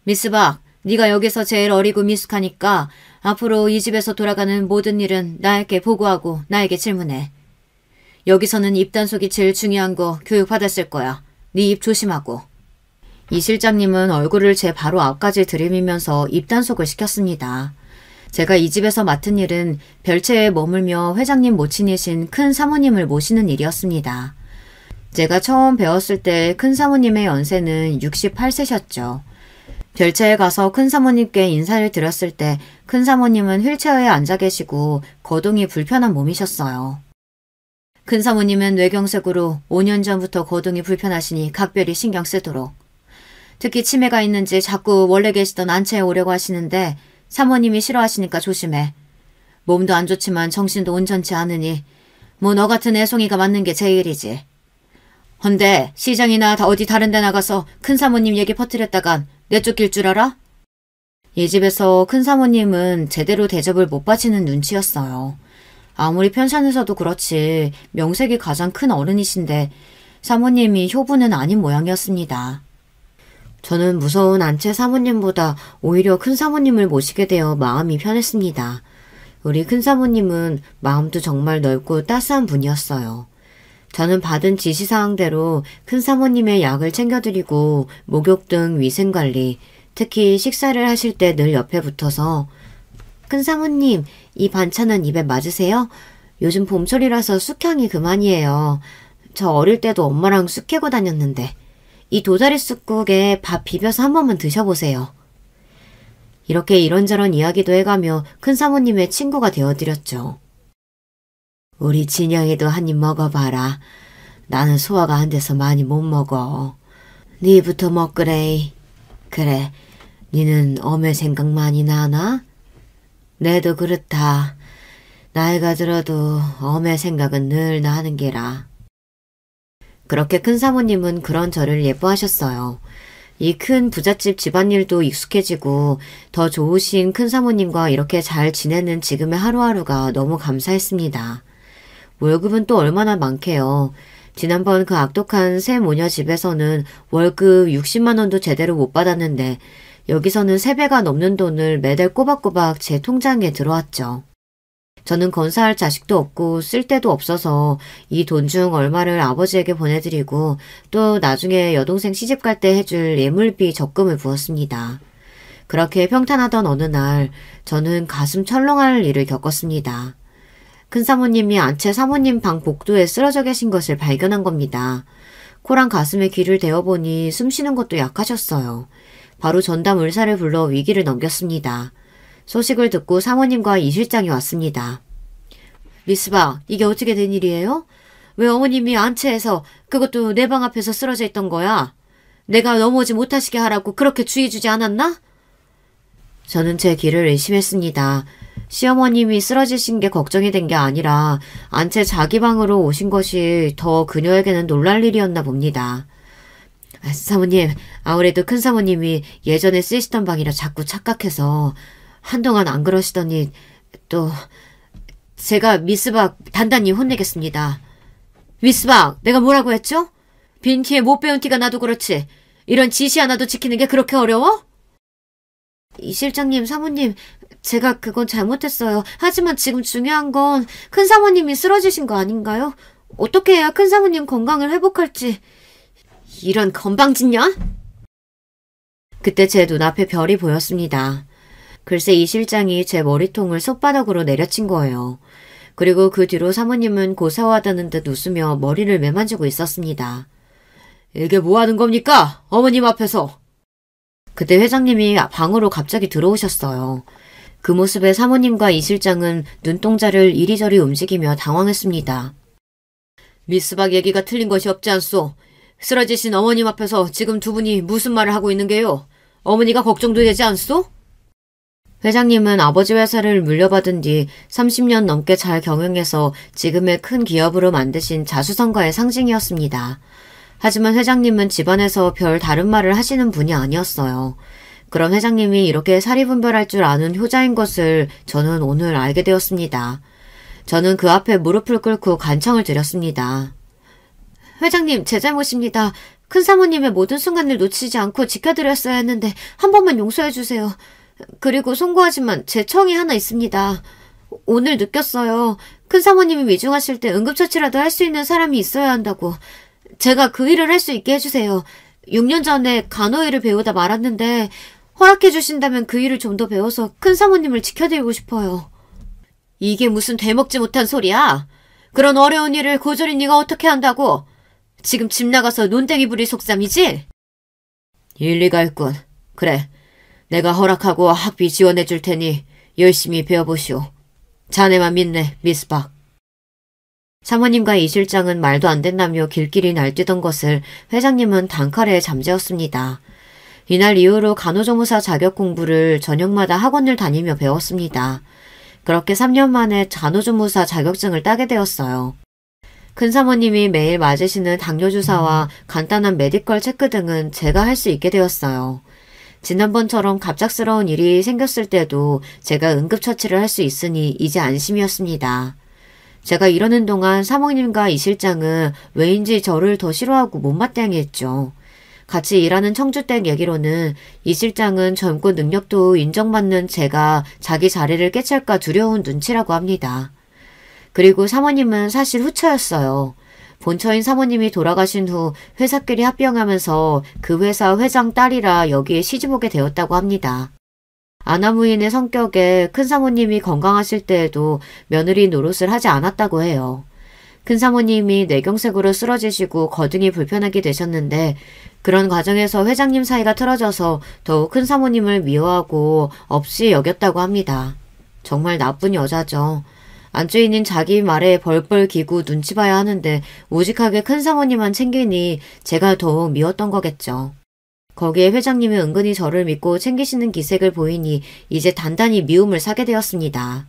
미스 박, 네가 여기서 제일 어리고 미숙하니까 앞으로 이 집에서 돌아가는 모든 일은 나에게 보고하고 나에게 질문해. 여기서는 입단속이 제일 중요한 거 교육받았을 거야. 네 입 조심하고. 이 실장님은 얼굴을 제 바로 앞까지 들이밀면서 입단속을 시켰습니다. 제가 이 집에서 맡은 일은 별채에 머물며 회장님 모친이신 큰 사모님을 모시는 일이었습니다. 제가 처음 배웠을 때 큰 사모님의 연세는 68세셨죠. 별채에 가서 큰 사모님께 인사를 드렸을 때 큰 사모님은 휠체어에 앉아 계시고 거동이 불편한 몸이셨어요. 큰 사모님은 뇌경색으로 5년 전부터 거동이 불편하시니 각별히 신경 쓰도록. 특히 치매가 있는지 자꾸 원래 계시던 안채에 오려고 하시는데 사모님이 싫어하시니까 조심해. 몸도 안 좋지만 정신도 온전치 않으니 뭐 너 같은 애송이가 맞는 게 제일이지. 헌데 시장이나 어디 다른 데 나가서 큰 사모님 얘기 퍼뜨렸다간 내쫓길 줄 알아? 이 집에서 큰 사모님은 제대로 대접을 못 받치는 눈치였어요. 아무리 편찮으셔도 그렇지 명색이 가장 큰 어른이신데 사모님이 효부는 아닌 모양이었습니다. 저는 무서운 안채 사모님보다 오히려 큰 사모님을 모시게 되어 마음이 편했습니다. 우리 큰 사모님은 마음도 정말 넓고 따스한 분이었어요. 저는 받은 지시사항대로 큰 사모님의 약을 챙겨드리고 목욕 등 위생관리, 특히 식사를 하실 때 늘 옆에 붙어서 큰 사모님, 이 반찬은 입에 맞으세요? 요즘 봄철이라서 쑥향이 그만이에요. 저 어릴 때도 엄마랑 쑥 캐고 다녔는데 이 도다리 쑥국에 밥 비벼서 한 번만 드셔보세요. 이렇게 이런저런 이야기도 해가며 큰 사모님의 친구가 되어드렸죠. 우리 진영이도 한 입 먹어봐라. 나는 소화가 안 돼서 많이 못 먹어. 니부터 먹으래. 그래, 니는 엄의 생각 많이 나나? 내도 그렇다. 나이가 들어도 엄의 생각은 늘 나는 게라. 그렇게 큰 사모님은 그런 저를 예뻐하셨어요. 이 큰 부잣집 집안일도 익숙해지고 더 좋으신 큰 사모님과 이렇게 잘 지내는 지금의 하루하루가 너무 감사했습니다. 월급은 또 얼마나 많게요. 지난번 그 악독한 새 모녀 집에서는 월급 60만 원도 제대로 못 받았는데 여기서는 3배가 넘는 돈을 매달 꼬박꼬박 제 통장에 들어왔죠. 저는 건사할 자식도 없고 쓸 데도 없어서 이 돈 중 얼마를 아버지에게 보내드리고 또 나중에 여동생 시집 갈 때 해줄 예물비 적금을 부었습니다. 그렇게 평탄하던 어느 날 저는 가슴 철렁할 일을 겪었습니다. 큰사모님이 안채 사모님 방 복도에 쓰러져 계신 것을 발견한 겁니다. 코랑 가슴에 귀를 대어보니 숨 쉬는 것도 약하셨어요. 바로 전담 의사를 불러 위기를 넘겼습니다. 소식을 듣고 사모님과 이 실장이 왔습니다. 미스박, 이게 어떻게 된 일이에요? 왜 어머님이 안채에서 그것도 내 방 앞에서 쓰러져 있던 거야? 내가 넘어오지 못하시게 하라고 그렇게 주의 주지 않았나? 저는 제 귀를 의심했습니다. 시어머님이 쓰러지신 게 걱정이 된 게 아니라 안채 자기 방으로 오신 것이 더 그녀에게는 놀랄 일이었나 봅니다. 사모님, 아무래도 큰사모님이 예전에 쓰시던 방이라 자꾸 착각해서 한동안 안 그러시더니 또 제가 미스박 단단히 혼내겠습니다. 미스박, 내가 뭐라고 했죠? 빈티에 못 배운 티가 나도 그렇지. 이런 지시 하나도 지키는 게 그렇게 어려워? 이 실장님, 사모님, 제가 그건 잘못했어요. 하지만 지금 중요한 건 큰사모님이 쓰러지신 거 아닌가요? 어떻게 해야 큰사모님 건강을 회복할지. 이런 건방진년? 그때 제 눈앞에 별이 보였습니다. 글쎄 이 실장이 제 머리통을 손바닥으로 내려친 거예요. 그리고 그 뒤로 사모님은 고사하다는 듯 웃으며 머리를 매만지고 있었습니다. 이게 뭐 하는 겁니까? 어머님 앞에서. 그때 회장님이 방으로 갑자기 들어오셨어요. 그 모습에 사모님과 이 실장은 눈동자를 이리저리 움직이며 당황했습니다. 미스박 얘기가 틀린 것이 없지 않소. 쓰러지신 어머님 앞에서 지금 두 분이 무슨 말을 하고 있는 게요? 어머니가 걱정도 되지 않소? 회장님은 아버지 회사를 물려받은 뒤 30년 넘게 잘 경영해서 지금의 큰 기업으로 만드신 자수성가의 상징이었습니다. 하지만 회장님은 집안에서 별 다른 말을 하시는 분이 아니었어요. 그럼 회장님이 이렇게 사리분별할 줄 아는 효자인 것을 저는 오늘 알게 되었습니다. 저는 그 앞에 무릎을 꿇고 간청을 드렸습니다. 회장님, 제 잘못입니다. 큰사모님의 모든 순간을 놓치지 않고 지켜드렸어야 했는데 한 번만 용서해주세요. 그리고 송구하지만 제 청이 하나 있습니다. 오늘 느꼈어요. 큰사모님이 위중하실 때 응급처치라도 할 수 있는 사람이 있어야 한다고. 제가 그 일을 할 수 있게 해주세요. 6년 전에 간호일을 배우다 말았는데 허락해 주신다면 그 일을 좀 더 배워서 큰사모님을 지켜드리고 싶어요. 이게 무슨 되먹지 못한 소리야? 그런 어려운 일을 고졸인 네가 어떻게 한다고? 지금 집 나가서 논댕이 부릴 속셈이지? 일리가 있군. 그래. 내가 허락하고 학비 지원해 줄 테니 열심히 배워보시오. 자네만 믿네, 미스박. 사모님과 이 실장은 말도 안 된다며 길길이 날뛰던 것을 회장님은 단칼에 잠재웠습니다. 이날 이후로 간호조무사 자격 공부를 저녁마다 학원을 다니며 배웠습니다. 그렇게 3년 만에 간호조무사 자격증을 따게 되었어요. 큰사모님이 매일 맞으시는 당뇨주사와 간단한 메디컬 체크 등은 제가 할 수 있게 되었어요. 지난번처럼 갑작스러운 일이 생겼을 때도 제가 응급처치를 할 수 있으니 이제 안심이었습니다. 제가 이러는 동안 사모님과 이 실장은 왜인지 저를 더 싫어하고 못마땅해했죠. 같이 일하는 청주댁 얘기로는 이 실장은 젊고 능력도 인정받는 제가 자기 자리를 깨찰까 두려운 눈치라고 합니다. 그리고 사모님은 사실 후처였어요. 본처인 사모님이 돌아가신 후 회사끼리 합병하면서 그 회사 회장 딸이라 여기에 시집오게 되었다고 합니다. 아나무인의 성격에 큰사모님이 건강하실 때에도 며느리 노릇을 하지 않았다고 해요. 큰사모님이 뇌경색으로 쓰러지시고 거둥이 불편하게 되셨는데 그런 과정에서 회장님 사이가 틀어져서 더욱 큰사모님을 미워하고 없이 여겼다고 합니다. 정말 나쁜 여자죠. 안주인인 자기 말에 벌벌 기고 눈치 봐야 하는데 우직하게 큰사모님만 챙기니 제가 더욱 미웠던 거겠죠. 거기에 회장님이 은근히 저를 믿고 챙기시는 기색을 보이니 이제 단단히 미움을 사게 되었습니다.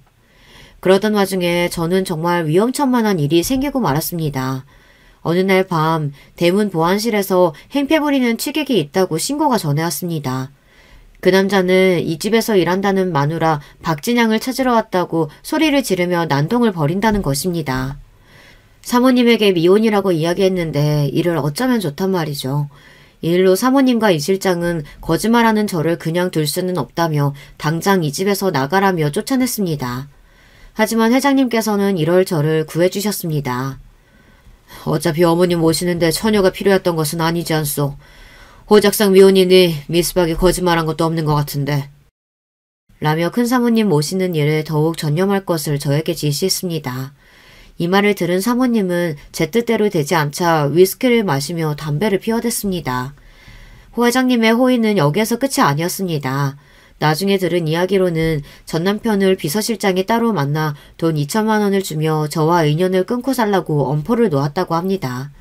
그러던 와중에 저는 정말 위험천만한 일이 생기고 말았습니다. 어느 날 밤 대문 보안실에서 행패 부리는 취객이 있다고 신고가 전해왔습니다. 그 남자는 이 집에서 일한다는 마누라 박진양을 찾으러 왔다고 소리를 지르며 난동을 벌인다는 것입니다. 사모님에게 미혼이라고 이야기했는데 이를 어쩌면 좋단 말이죠. 이 일로 사모님과 이 실장은 거짓말하는 저를 그냥 둘 수는 없다며 당장 이 집에서 나가라며 쫓아냈습니다. 하지만 회장님께서는 이럴 저를 구해주셨습니다. 어차피 어머님 모시는데 처녀가 필요했던 것은 아니지 않소. 호작상 미혼이니 미스박이 거짓말한 것도 없는 것 같은데. 라며 큰 사모님 모시는 일에 더욱 전념할 것을 저에게 지시했습니다. 이 말을 들은 사모님은 제 뜻대로 되지 않자 위스키를 마시며 담배를 피워댔습니다. 호 회장님의 호의는 여기에서 끝이 아니었습니다. 나중에 들은 이야기로는 전 남편을 비서실장이 따로 만나 돈 2천만 원을 주며 저와 인연을 끊고 살라고 엄포를 놓았다고 합니다.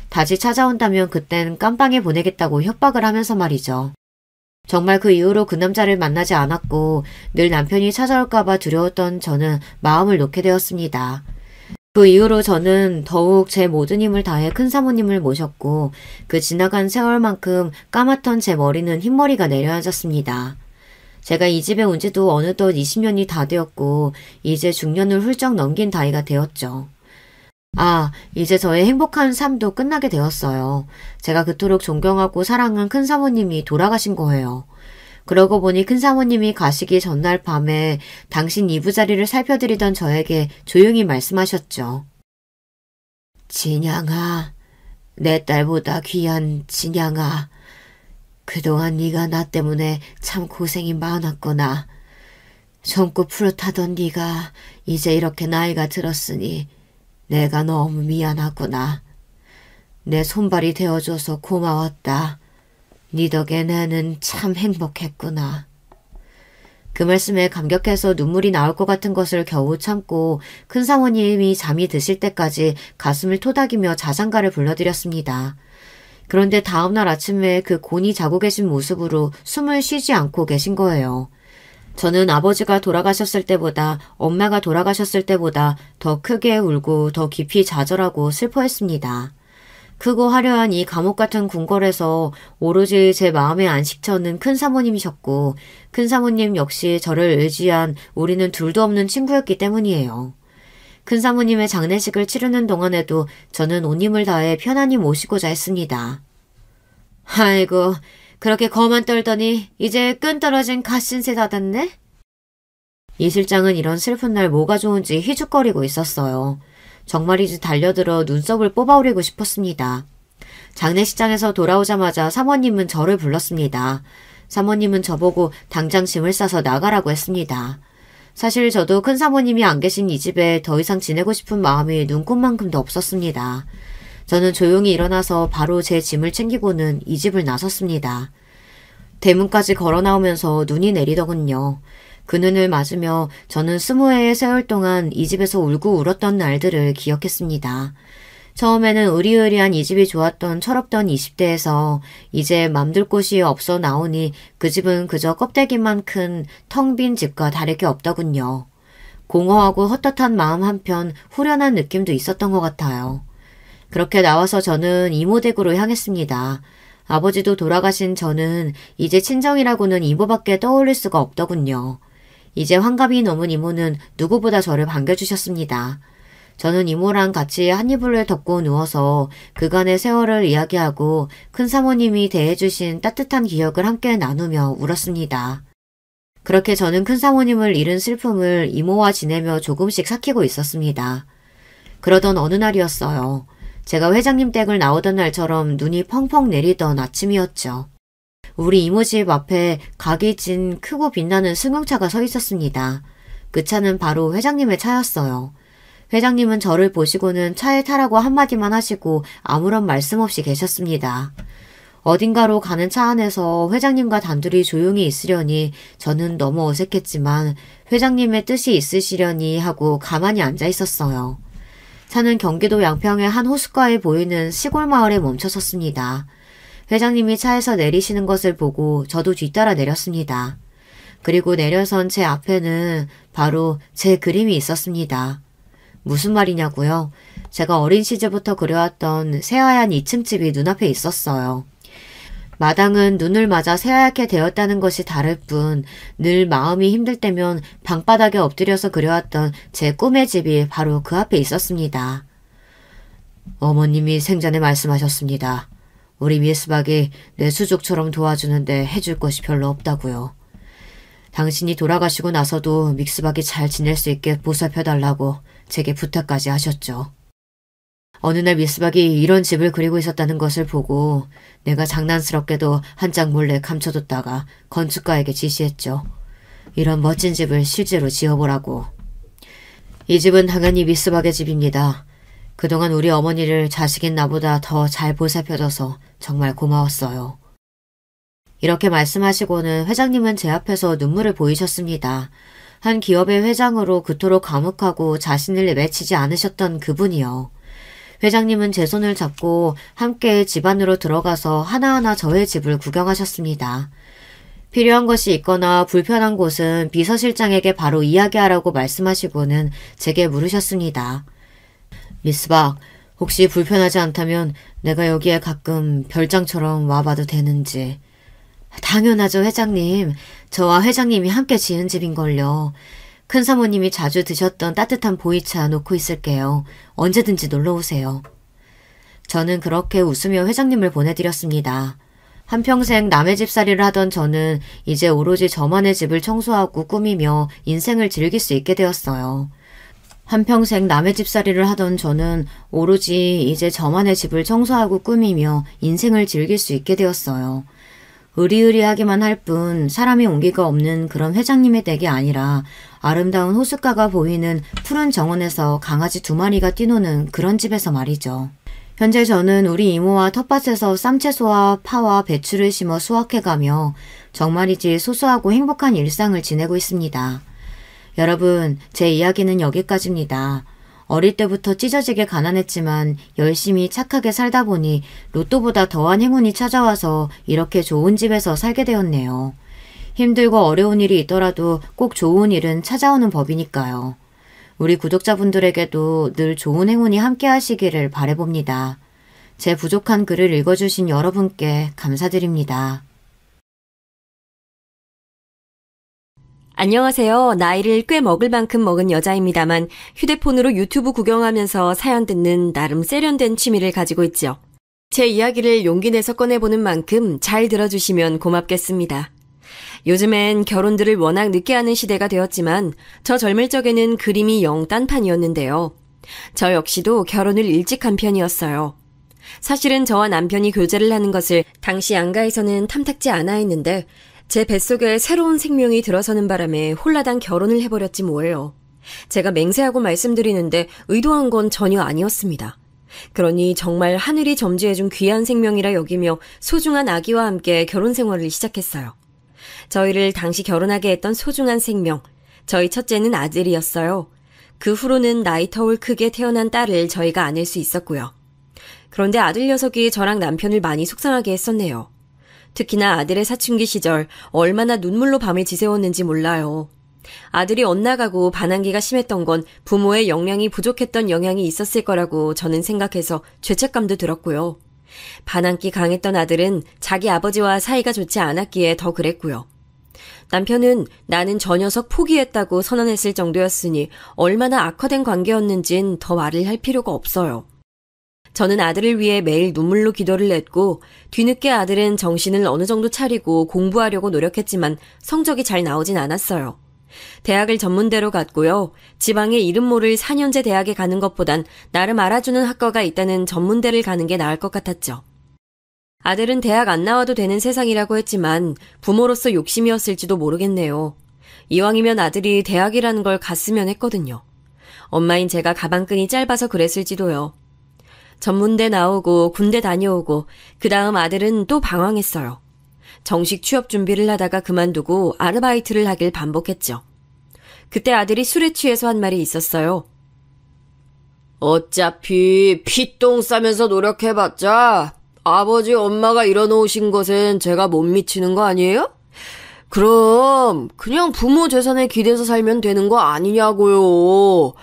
다시 찾아온다면 그땐 깜빵에 보내겠다고 협박을 하면서 말이죠. 정말 그 이후로 그 남자를 만나지 않았고 늘 남편이 찾아올까봐 두려웠던 저는 마음을 놓게 되었습니다. 그 이후로 저는 더욱 제 모든 힘을 다해 큰 사모님을 모셨고 그 지나간 세월만큼 까맣던 제 머리는 흰머리가 내려앉았습니다. 제가 이 집에 온 지도 어느덧 20년이 다 되었고 이제 중년을 훌쩍 넘긴 나이가 되었죠. 이제 저의 행복한 삶도 끝나게 되었어요. 제가 그토록 존경하고 사랑한 큰 사모님이 돌아가신 거예요. 그러고 보니 큰 사모님이 가시기 전날 밤에 당신 이부자리를 살펴드리던 저에게 조용히 말씀하셨죠. 진양아, 내 딸보다 귀한 진양아. 그동안 네가 나 때문에 참 고생이 많았구나. 젊고 푸릇하던 네가 이제 이렇게 나이가 들었으니 내가 너무 미안하구나. 내 손발이 되어줘서 고마웠다. 네 덕에 나는 참 행복했구나. 그 말씀에 감격해서 눈물이 나올 것 같은 것을 겨우 참고 큰 사모님이 잠이 드실 때까지 가슴을 토닥이며 자장가를 불러드렸습니다. 그런데 다음날 아침에 그 곤히 자고 계신 모습으로 숨을 쉬지 않고 계신 거예요. 저는 아버지가 돌아가셨을 때보다 엄마가 돌아가셨을 때보다 더 크게 울고 더 깊이 좌절하고 슬퍼했습니다. 크고 화려한 이 감옥 같은 궁궐에서 오로지 제 마음의 안식처는 큰 사모님이셨고 큰 사모님 역시 저를 의지한 우리는 둘도 없는 친구였기 때문이에요. 큰 사모님의 장례식을 치르는 동안에도 저는 온 힘을 다해 편안히 모시고자 했습니다. 아이고, 그렇게 거만 떨더니 이제 끈 떨어진 갓신세 다 됐네? 이 실장은 이런 슬픈 날 뭐가 좋은지 휘죽거리고 있었어요. 정말이지 달려들어 눈썹을 뽑아오리고 싶었습니다. 장례식장에서 돌아오자마자 사모님은 저를 불렀습니다. 사모님은 저보고 당장 짐을 싸서 나가라고 했습니다. 사실 저도 큰 사모님이 안 계신 이 집에 더 이상 지내고 싶은 마음이 눈꽃만큼도 없었습니다. 저는 조용히 일어나서 바로 제 짐을 챙기고는 이 집을 나섰습니다. 대문까지 걸어 나오면서 눈이 내리더군요. 그 눈을 맞으며 저는 20해의 세월 동안 이 집에서 울고 울었던 날들을 기억했습니다. 처음에는 의리의리한 이 집이 좋았던 철없던 20대에서 이제 맘들 곳이 없어 나오니 그 집은 그저 껍데기만 큰 텅 빈 집과 다를 게 없더군요. 공허하고 헛헛한 마음 한편 후련한 느낌도 있었던 것 같아요. 그렇게 나와서 저는 이모 댁으로 향했습니다. 아버지도 돌아가신 저는 이제 친정이라고는 이모밖에 떠올릴 수가 없더군요. 이제 환갑이 넘은 이모는 누구보다 저를 반겨주셨습니다. 저는 이모랑 같이 한 이불을 덮고 누워서 그간의 세월을 이야기하고 큰 사모님이 대해주신 따뜻한 기억을 함께 나누며 울었습니다. 그렇게 저는 큰 사모님을 잃은 슬픔을 이모와 지내며 조금씩 삭히고 있었습니다. 그러던 어느 날이었어요. 제가 회장님 댁을 나오던 날처럼 눈이 펑펑 내리던 아침이었죠. 우리 이모 집 앞에 각이 진 크고 빛나는 승용차가 서 있었습니다. 그 차는 바로 회장님의 차였어요. 회장님은 저를 보시고는 차에 타라고 한마디만 하시고 아무런 말씀 없이 계셨습니다. 어딘가로 가는 차 안에서 회장님과 단둘이 조용히 있으려니 저는 너무 어색했지만 회장님의 뜻이 있으시려니 하고 가만히 앉아 있었어요. 차는 경기도 양평의 한 호숫가에 보이는 시골 마을에 멈춰섰습니다. 회장님이 차에서 내리시는 것을 보고 저도 뒤따라 내렸습니다. 그리고 내려선 제 앞에는 바로 제 그림이 있었습니다. 무슨 말이냐고요? 제가 어린 시절부터 그려왔던 새하얀 2층 집이 눈앞에 있었어요. 마당은 눈을 맞아 새하얗게 되었다는 것이 다를 뿐 늘 마음이 힘들 때면 방바닥에 엎드려서 그려왔던 제 꿈의 집이 바로 그 앞에 있었습니다. 어머님이 생전에 말씀하셨습니다. 우리 미스박이 내 수족처럼 도와주는데 해줄 것이 별로 없다고요. 당신이 돌아가시고 나서도 믹스박이 잘 지낼 수 있게 보살펴달라고 제게 부탁까지 하셨죠. 어느 날 믹스박이 이런 집을 그리고 있었다는 것을 보고 내가 장난스럽게도 한 장 몰래 감춰뒀다가 건축가에게 지시했죠. 이런 멋진 집을 실제로 지어보라고. 이 집은 당연히 믹스박의 집입니다. 그동안 우리 어머니를 자식인 나보다 더 잘 보살펴줘서 정말 고마웠어요. 이렇게 말씀하시고는 회장님은 제 앞에서 눈물을 보이셨습니다. 한 기업의 회장으로 그토록 과묵하고 자신을 내비치지 않으셨던 그분이요. 회장님은 제 손을 잡고 함께 집 안으로 들어가서 하나하나 저의 집을 구경하셨습니다. 필요한 것이 있거나 불편한 곳은 비서실장에게 바로 이야기하라고 말씀하시고는 제게 물으셨습니다. 미스박, 혹시 불편하지 않다면 내가 여기에 가끔 별장처럼 와봐도 되는지. 당연하죠, 회장님. 저와 회장님이 함께 지은 집인걸요. 큰 사모님이 자주 드셨던 따뜻한 보이차 놓고 있을게요. 언제든지 놀러오세요. 저는 그렇게 웃으며 회장님을 보내드렸습니다. 한평생 남의 집살이를 하던 저는 이제 오로지 저만의 집을 청소하고 꾸미며 인생을 즐길 수 있게 되었어요. 한평생 남의 집살이를 하던 저는 오로지 이제 저만의 집을 청소하고 꾸미며 인생을 즐길 수 있게 되었어요. 의리의리하기만 할 뿐 사람이 온기가 없는 그런 회장님의 댁이 아니라 아름다운 호숫가가 보이는 푸른 정원에서 강아지 2마리가 뛰노는 그런 집에서 말이죠. 현재 저는 우리 이모와 텃밭에서 쌈채소와 파와 배추를 심어 수확해가며 정말이지 소소하고 행복한 일상을 지내고 있습니다. 여러분, 제 이야기는 여기까지입니다. 어릴 때부터 찢어지게 가난했지만 열심히 착하게 살다 보니 로또보다 더한 행운이 찾아와서 이렇게 좋은 집에서 살게 되었네요. 힘들고 어려운 일이 있더라도 꼭 좋은 일은 찾아오는 법이니까요. 우리 구독자분들에게도 늘 좋은 행운이 함께 하시기를 바라봅니다. 제 부족한 글을 읽어주신 여러분께 감사드립니다. 안녕하세요. 나이를 꽤 먹을 만큼 먹은 여자입니다만 휴대폰으로 유튜브 구경하면서 사연 듣는 나름 세련된 취미를 가지고 있죠. 제 이야기를 용기 내서 꺼내보는 만큼 잘 들어주시면 고맙겠습니다. 요즘엔 결혼들을 워낙 늦게 하는 시대가 되었지만 저 젊을 적에는 그림이 영 딴판이었는데요. 저 역시도 결혼을 일찍 한 편이었어요. 사실은 저와 남편이 교제를 하는 것을 당시 양가에서는 탐탁지 않아 했는데 제 뱃속에 새로운 생명이 들어서는 바람에 홀라당 결혼을 해버렸지 뭐예요. 제가 맹세하고 말씀드리는데 의도한 건 전혀 아니었습니다. 그러니 정말 하늘이 점지해준 귀한 생명이라 여기며 소중한 아기와 함께 결혼 생활을 시작했어요. 저희를 당시 결혼하게 했던 소중한 생명, 저희 첫째는 아들이었어요. 그 후로는 나이 터울 크게 태어난 딸을 저희가 안을 수 있었고요. 그런데 아들 녀석이 저랑 남편을 많이 속상하게 했었네요. 특히나 아들의 사춘기 시절 얼마나 눈물로 밤을 지새웠는지 몰라요. 아들이 엇나가고 반항기가 심했던 건 부모의 역량이 부족했던 영향이 있었을 거라고 저는 생각해서 죄책감도 들었고요. 반항기 강했던 아들은 자기 아버지와 사이가 좋지 않았기에 더 그랬고요. 남편은 나는 저 녀석 포기했다고 선언했을 정도였으니 얼마나 악화된 관계였는진 더 말을 할 필요가 없어요. 저는 아들을 위해 매일 눈물로 기도를 했고 뒤늦게 아들은 정신을 어느 정도 차리고 공부하려고 노력했지만 성적이 잘 나오진 않았어요. 대학을 전문대로 갔고요. 지방의 이름 모를 4년제 대학에 가는 것보단 나름 알아주는 학과가 있다는 전문대를 가는 게 나을 것 같았죠. 아들은 대학 안 나와도 되는 세상이라고 했지만 부모로서 욕심이었을지도 모르겠네요. 이왕이면 아들이 대학이라는 걸 갔으면 했거든요. 엄마인 제가 가방끈이 짧아서 그랬을지도요. 전문대 나오고 군대 다녀오고 그 다음 아들은 또 방황했어요. 정식 취업 준비를 하다가 그만두고 아르바이트를 하길 반복했죠. 그때 아들이 술에 취해서 한 말이 있었어요. 어차피 피똥 싸면서 노력해봤자 아버지 엄마가 일어놓으신 것엔 제가 못 미치는 거 아니에요? 그럼 그냥 부모 재산에 기대서 살면 되는 거 아니냐고요.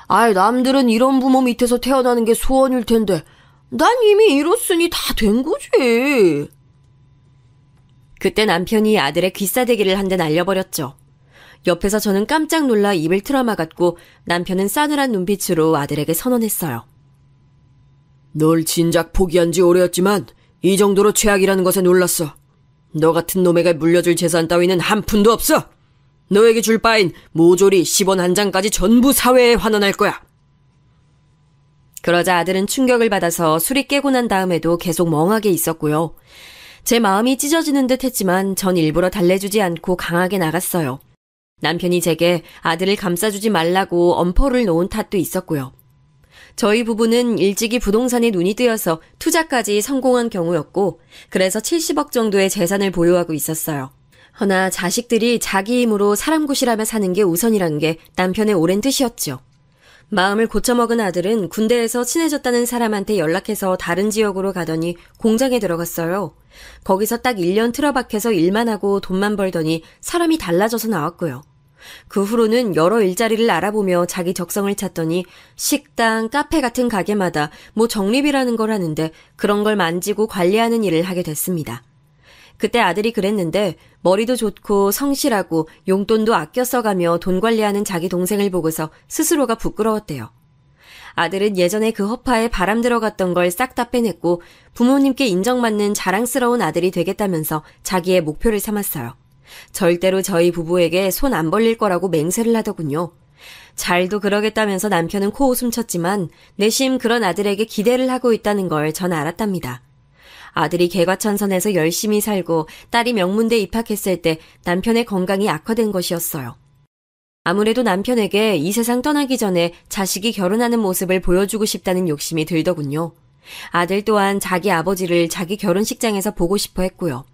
남들은 이런 부모 밑에서 태어나는 게 소원일 텐데 난 이미 이뤘으니 다 된 거지. 그때 남편이 아들의 귀싸대기를 한 대 날려버렸죠. 옆에서 저는 깜짝 놀라 입을 틀어막았고 남편은 싸늘한 눈빛으로 아들에게 선언했어요. 널 진작 포기한 지 오래였지만 이 정도로 최악이라는 것에 놀랐어. 너 같은 놈에게 물려줄 재산 따위는 한 푼도 없어. 너에게 줄 바엔 모조리 10원 한 장까지 전부 사회에 환원할 거야. 그러자 아들은 충격을 받아서 술이 깨고 난 다음에도 계속 멍하게 있었고요. 제 마음이 찢어지는 듯 했지만 전 일부러 달래주지 않고 강하게 나갔어요. 남편이 제게 아들을 감싸주지 말라고 엄포를 놓은 탓도 있었고요. 저희 부부는 일찍이 부동산에 눈이 뜨여서 투자까지 성공한 경우였고 그래서 70억 정도의 재산을 보유하고 있었어요. 허나 자식들이 자기 힘으로 사람 구실하며 사는 게 우선이란 게 남편의 오랜 뜻이었죠. 마음을 고쳐먹은 아들은 군대에서 친해졌다는 사람한테 연락해서 다른 지역으로 가더니 공장에 들어갔어요. 거기서 딱 1년 틀어박혀서 일만 하고 돈만 벌더니 사람이 달라져서 나왔고요. 그 후로는 여러 일자리를 알아보며 자기 적성을 찾더니 식당, 카페 같은 가게마다 뭐 적립이라는 걸 하는데 그런 걸 만지고 관리하는 일을 하게 됐습니다. 그때 아들이 그랬는데 머리도 좋고 성실하고 용돈도 아껴 써가며 돈 관리하는 자기 동생을 보고서 스스로가 부끄러웠대요. 아들은 예전에 그 허파에 바람 들어갔던 걸 싹 다 빼냈고 부모님께 인정받는 자랑스러운 아들이 되겠다면서 자기의 목표를 삼았어요. 절대로 저희 부부에게 손 안 벌릴 거라고 맹세를 하더군요. 잘도 그러겠다면서 남편은 코웃음 쳤지만 내심 그런 아들에게 기대를 하고 있다는 걸 전 알았답니다. 아들이 개과천선해서 열심히 살고 딸이 명문대에 입학했을 때 남편의 건강이 악화된 것이었어요. 아무래도 남편에게 이 세상 떠나기 전에 자식이 결혼하는 모습을 보여주고 싶다는 욕심이 들더군요. 아들 또한 자기 아버지를 자기 결혼식장에서 보고 싶어 했고요.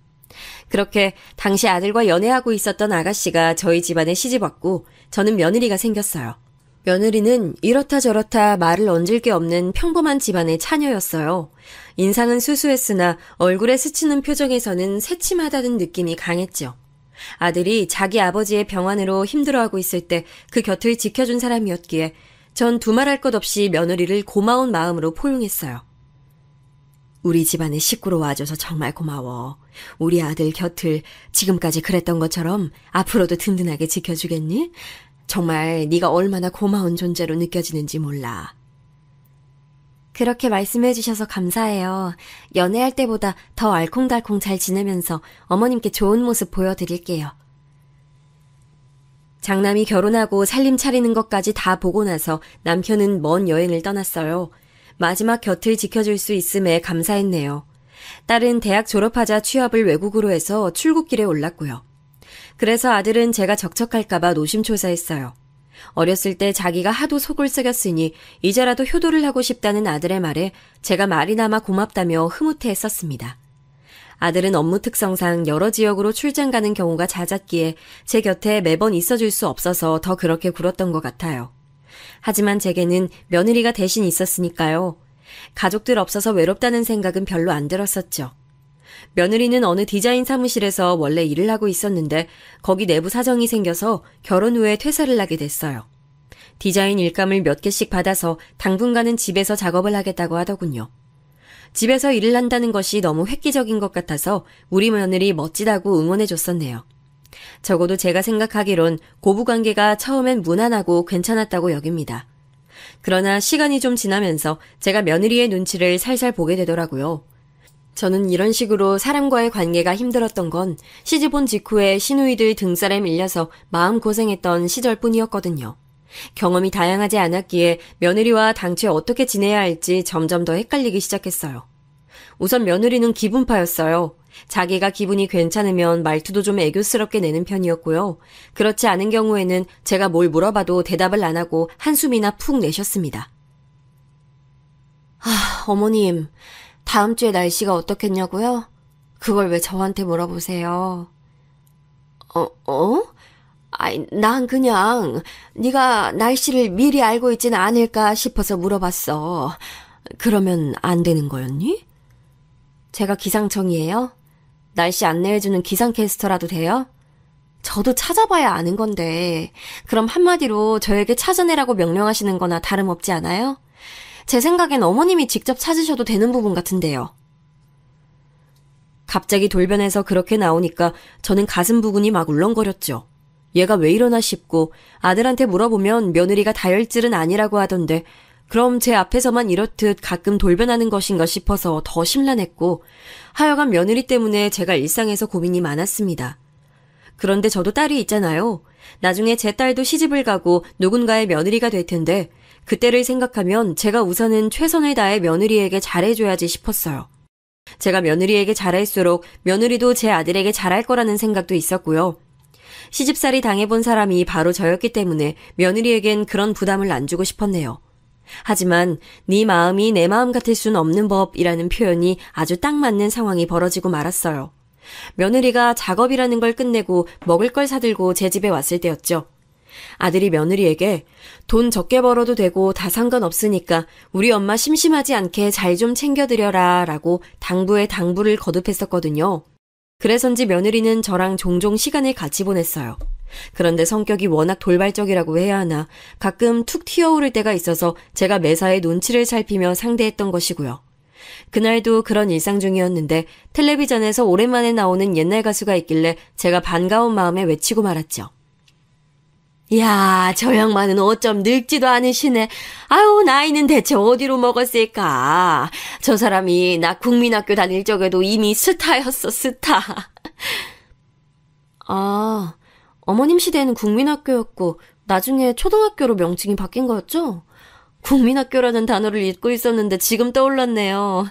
그렇게 당시 아들과 연애하고 있었던 아가씨가 저희 집안에 시집왔고 저는 며느리가 생겼어요. 며느리는 이렇다 저렇다 말을 얹을 게 없는 평범한 집안의 차녀였어요. 인상은 수수했으나 얼굴에 스치는 표정에서는 새침하다는 느낌이 강했죠. 아들이 자기 아버지의 병환으로 힘들어하고 있을 때 그 곁을 지켜준 사람이었기에 전 두말할 것 없이 며느리를 고마운 마음으로 포용했어요. 우리 집안의 식구로 와줘서 정말 고마워. 우리 아들 곁을 지금까지 그랬던 것처럼 앞으로도 든든하게 지켜주겠니? 정말 네가 얼마나 고마운 존재로 느껴지는지 몰라. 그렇게 말씀해 주셔서 감사해요. 연애할 때보다 더 알콩달콩 잘 지내면서 어머님께 좋은 모습 보여드릴게요. 장남이 결혼하고 살림 차리는 것까지 다 보고 나서 남편은 먼 여행을 떠났어요. 마지막 곁을 지켜줄 수 있음에 감사했네요. 딸은 대학 졸업하자 취업을 외국으로 해서 출국길에 올랐고요. 그래서 아들은 제가 적척할까봐 노심초사했어요. 어렸을 때 자기가 하도 속을 썩였으니 이제라도 효도를 하고 싶다는 아들의 말에 제가 말이나마 고맙다며 흐뭇해했었습니다. 아들은 업무 특성상 여러 지역으로 출장 가는 경우가 잦았기에 제 곁에 매번 있어줄 수 없어서 더 그렇게 굴었던 것 같아요. 하지만 제게는 며느리가 대신 있었으니까요. 가족들 없어서 외롭다는 생각은 별로 안 들었었죠. 며느리는 어느 디자인 사무실에서 원래 일을 하고 있었는데 거기 내부 사정이 생겨서 결혼 후에 퇴사를 하게 됐어요. 디자인 일감을 몇 개씩 받아서 당분간은 집에서 작업을 하겠다고 하더군요. 집에서 일을 한다는 것이 너무 획기적인 것 같아서 우리 며느리 멋지다고 응원해줬었네요. 적어도 제가 생각하기론 고부관계가 처음엔 무난하고 괜찮았다고 여깁니다. 그러나 시간이 좀 지나면서 제가 며느리의 눈치를 살살 보게 되더라고요. 저는 이런 식으로 사람과의 관계가 힘들었던 건 시집온 직후에 시누이들 등살에 밀려서 마음고생했던 시절뿐이었거든요. 경험이 다양하지 않았기에 며느리와 당최 어떻게 지내야 할지 점점 더 헷갈리기 시작했어요. 우선 며느리는 기분파였어요. 자기가 기분이 괜찮으면 말투도 좀 애교스럽게 내는 편이었고요. 그렇지 않은 경우에는 제가 뭘 물어봐도 대답을 안 하고 한숨이나 푹 내셨습니다. 어머님, 다음 주에 날씨가 어떻겠냐고요? 그걸 왜 저한테 물어보세요? 난 그냥 네가 날씨를 미리 알고 있지는 않을까 싶어서 물어봤어. 그러면 안 되는 거였니? 제가 기상청이에요? 날씨 안내해주는 기상캐스터라도 돼요? 저도 찾아봐야 아는 건데 그럼 한마디로 저에게 찾아내라고 명령하시는 거나 다름없지 않아요? 제 생각엔 어머님이 직접 찾으셔도 되는 부분 같은데요. 갑자기 돌변해서 그렇게 나오니까 저는 가슴 부근이 막 울렁거렸죠. 얘가 왜 이러나 싶고 아들한테 물어보면 며느리가 다혈질은 아니라고 하던데 그럼 제 앞에서만 이렇듯 가끔 돌변하는 것인가 싶어서 더 심란했고 하여간 며느리 때문에 제가 일상에서 고민이 많았습니다. 그런데 저도 딸이 있잖아요. 나중에 제 딸도 시집을 가고 누군가의 며느리가 될 텐데 그때를 생각하면 제가 우선은 최선을 다해 며느리에게 잘해줘야지 싶었어요. 제가 며느리에게 잘할수록 며느리도 제 아들에게 잘할 거라는 생각도 있었고요. 시집살이 당해본 사람이 바로 저였기 때문에 며느리에겐 그런 부담을 안 주고 싶었네요. 하지만 네 마음이 내 마음 같을 순 없는 법이라는 표현이 아주 딱 맞는 상황이 벌어지고 말았어요. 며느리가 작업이라는 걸 끝내고 먹을 걸 사들고 제 집에 왔을 때였죠. 아들이 며느리에게 돈 적게 벌어도 되고 다 상관없으니까 우리 엄마 심심하지 않게 잘 좀 챙겨드려라 라고 당부에 당부를 거듭했었거든요. 그래서인지 며느리는 저랑 종종 시간을 같이 보냈어요. 그런데 성격이 워낙 돌발적이라고 해야 하나 가끔 툭 튀어오를 때가 있어서 제가 매사에 눈치를 살피며 상대했던 것이고요. 그날도 그런 일상 중이었는데 텔레비전에서 오랜만에 나오는 옛날 가수가 있길래 제가 반가운 마음에 외치고 말았죠. 야, 저 양반은 어쩜 늙지도 않으시네. 아유, 나이는 대체 어디로 먹었을까. 저 사람이 나 국민학교 다닐 적에도 이미 스타였어, 스타. 아, 어머님 시대에는 국민학교였고 나중에 초등학교로 명칭이 바뀐 거였죠? 국민학교라는 단어를 잊고 있었는데 지금 떠올랐네요.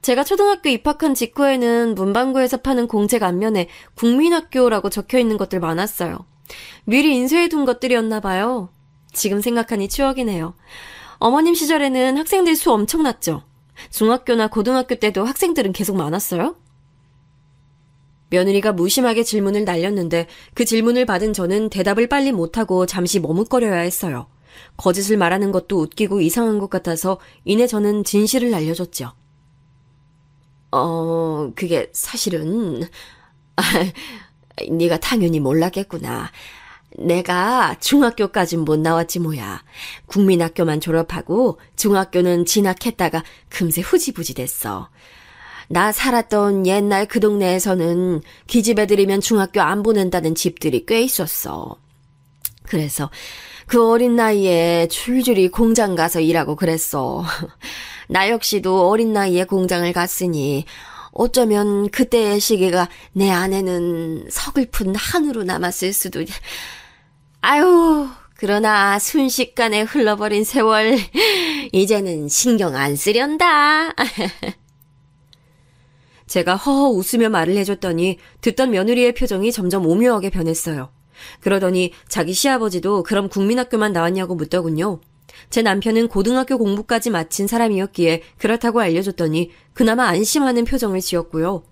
제가 초등학교 입학한 직후에는 문방구에서 파는 공책 앞면에 국민학교라고 적혀있는 것들 많았어요. 미리 인쇄해둔 것들이었나 봐요. 지금 생각하니 추억이네요. 어머님 시절에는 학생들 수 엄청났죠? 중학교나 고등학교 때도 학생들은 계속 많았어요? 며느리가 무심하게 질문을 날렸는데 그 질문을 받은 저는 대답을 빨리 못하고 잠시 머뭇거려야 했어요. 거짓을 말하는 것도 웃기고 이상한 것 같아서 이내 저는 진실을 알려줬죠. 그게 사실은... 네가 당연히 몰랐겠구나. 내가 중학교까진 못 나왔지 뭐야. 국민학교만 졸업하고 중학교는 진학했다가 금세 후지부지 됐어. 나 살았던 옛날 그 동네에서는 기집애들이면 중학교 안 보낸다는 집들이 꽤 있었어. 그래서 그 어린 나이에 줄줄이 공장 가서 일하고 그랬어. 나 역시도 어린 나이에 공장을 갔으니 어쩌면 그때의 시기가 내 안에는 서글픈 한으로 남았을 수도. 아유, 그러나 순식간에 흘러버린 세월 이제는 신경 안 쓰련다. 제가 허허 웃으며 말을 해줬더니 듣던 며느리의 표정이 점점 오묘하게 변했어요. 그러더니 자기 시아버지도 그럼 국민학교만 나왔냐고 묻더군요. 제 남편은 고등학교 공부까지 마친 사람이었기에 그렇다고 알려줬더니 그나마 안심하는 표정을 지었고요.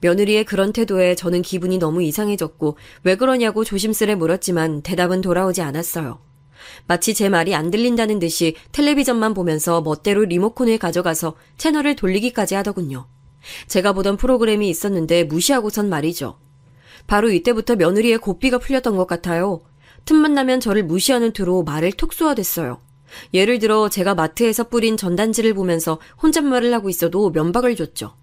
며느리의 그런 태도에 저는 기분이 너무 이상해졌고 왜 그러냐고 조심스레 물었지만 대답은 돌아오지 않았어요. 마치 제 말이 안 들린다는 듯이 텔레비전만 보면서 멋대로 리모컨을 가져가서 채널을 돌리기까지 하더군요. 제가 보던 프로그램이 있었는데 무시하고선 말이죠. 바로 이때부터 며느리의 고삐가 풀렸던 것 같아요. 틈만 나면 저를 무시하는 투로 말을 톡 쏘아댔어요. 예를 들어 제가 마트에서 뿌린 전단지를 보면서 혼잣말을 하고 있어도 면박을 줬죠.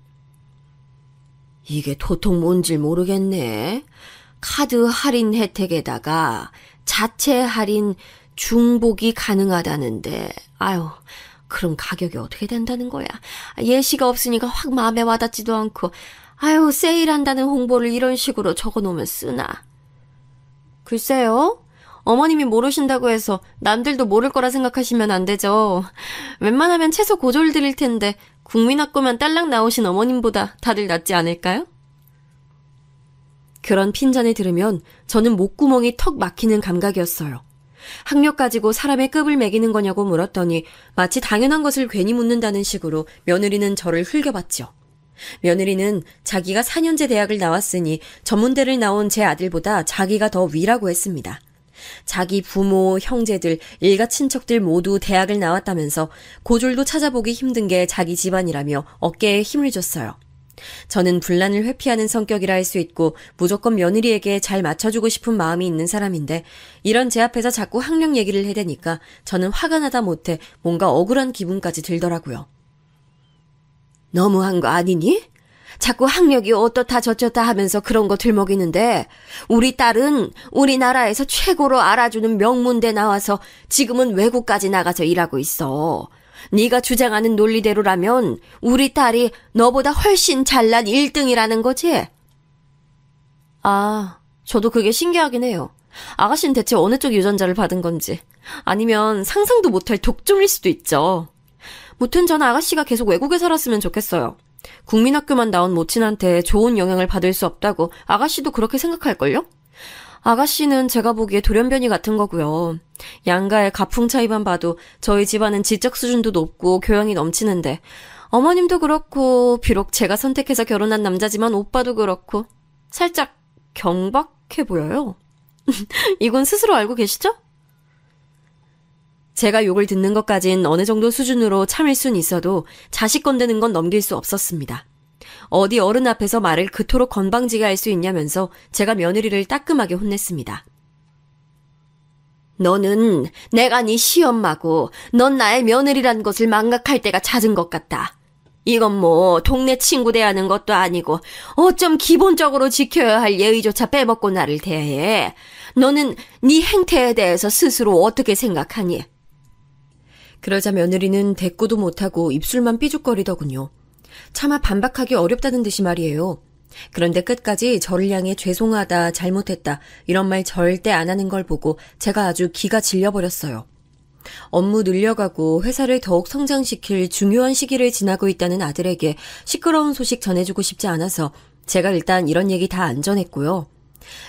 이게 도통 뭔지 모르겠네. 카드 할인 혜택에다가 자체 할인 중복이 가능하다는데 아유 그럼 가격이 어떻게 된다는 거야. 예시가 없으니까 확 마음에 와닿지도 않고 아유 세일한다는 홍보를 이런 식으로 적어놓으면 쓰나. 글쎄요. 어머님이 모르신다고 해서 남들도 모를 거라 생각하시면 안 되죠. 웬만하면 채소 고졸 드릴 텐데 국민학교만 딸랑 나오신 어머님보다 다들 낫지 않을까요? 그런 핀잔을 들으면 저는 목구멍이 턱 막히는 감각이었어요. 학력 가지고 사람의 급을 매기는 거냐고 물었더니 마치 당연한 것을 괜히 묻는다는 식으로 며느리는 저를 흘겨봤죠. 며느리는 자기가 4년제 대학을 나왔으니 전문대를 나온 제 아들보다 자기가 더 위라고 했습니다. 자기 부모, 형제들, 일가 친척들 모두 대학을 나왔다면서 고졸도 찾아보기 힘든 게 자기 집안이라며 어깨에 힘을 줬어요. 저는 분란을 회피하는 성격이라 할 수 있고 무조건 며느리에게 잘 맞춰주고 싶은 마음이 있는 사람인데 이런 제 앞에서 자꾸 학력 얘기를 해대니까 저는 화가 나다 못해 뭔가 억울한 기분까지 들더라고요. 너무한 거 아니니? 자꾸 학력이 어떻다 저쩌다 하면서 그런 거 들먹이는데 우리 딸은 우리나라에서 최고로 알아주는 명문대 나와서 지금은 외국까지 나가서 일하고 있어. 네가 주장하는 논리대로라면 우리 딸이 너보다 훨씬 잘난 1등이라는 거지? 아, 저도 그게 신기하긴 해요. 아가씨는 대체 어느 쪽 유전자를 받은 건지. 아니면 상상도 못할 독종일 수도 있죠. 무튼 전 아가씨가 계속 외국에 살았으면 좋겠어요. 국민학교만 나온 모친한테 좋은 영향을 받을 수 없다고 아가씨도 그렇게 생각할걸요? 아가씨는 제가 보기에 돌연변이 같은 거고요. 양가의 가풍 차이만 봐도 저희 집안은 지적 수준도 높고 교양이 넘치는데 어머님도 그렇고 비록 제가 선택해서 결혼한 남자지만 오빠도 그렇고 살짝 경박해 보여요. 이건 스스로 알고 계시죠? 제가 욕을 듣는 것까진 어느 정도 수준으로 참을 순 있어도 자식 건드는 건 넘길 수 없었습니다. 어디 어른 앞에서 말을 그토록 건방지게 할 수 있냐면서 제가 며느리를 따끔하게 혼냈습니다. 너는 내가 네 시엄마고 넌 나의 며느리란 것을 망각할 때가 잦은 것 같다. 이건 뭐 동네 친구 대하는 것도 아니고 어쩜 기본적으로 지켜야 할 예의조차 빼먹고 나를 대해. 너는 네 행태에 대해서 스스로 어떻게 생각하니? 그러자 며느리는 대꾸도 못하고 입술만 삐죽거리더군요. 차마 반박하기 어렵다는 듯이 말이에요. 그런데 끝까지 저를 향해 죄송하다, 잘못했다 이런 말 절대 안 하는 걸 보고 제가 아주 기가 질려버렸어요. 업무 늘려가고 회사를 더욱 성장시킬 중요한 시기를 지나고 있다는 아들에게 시끄러운 소식 전해주고 싶지 않아서 제가 일단 이런 얘기 다 안 전했고요.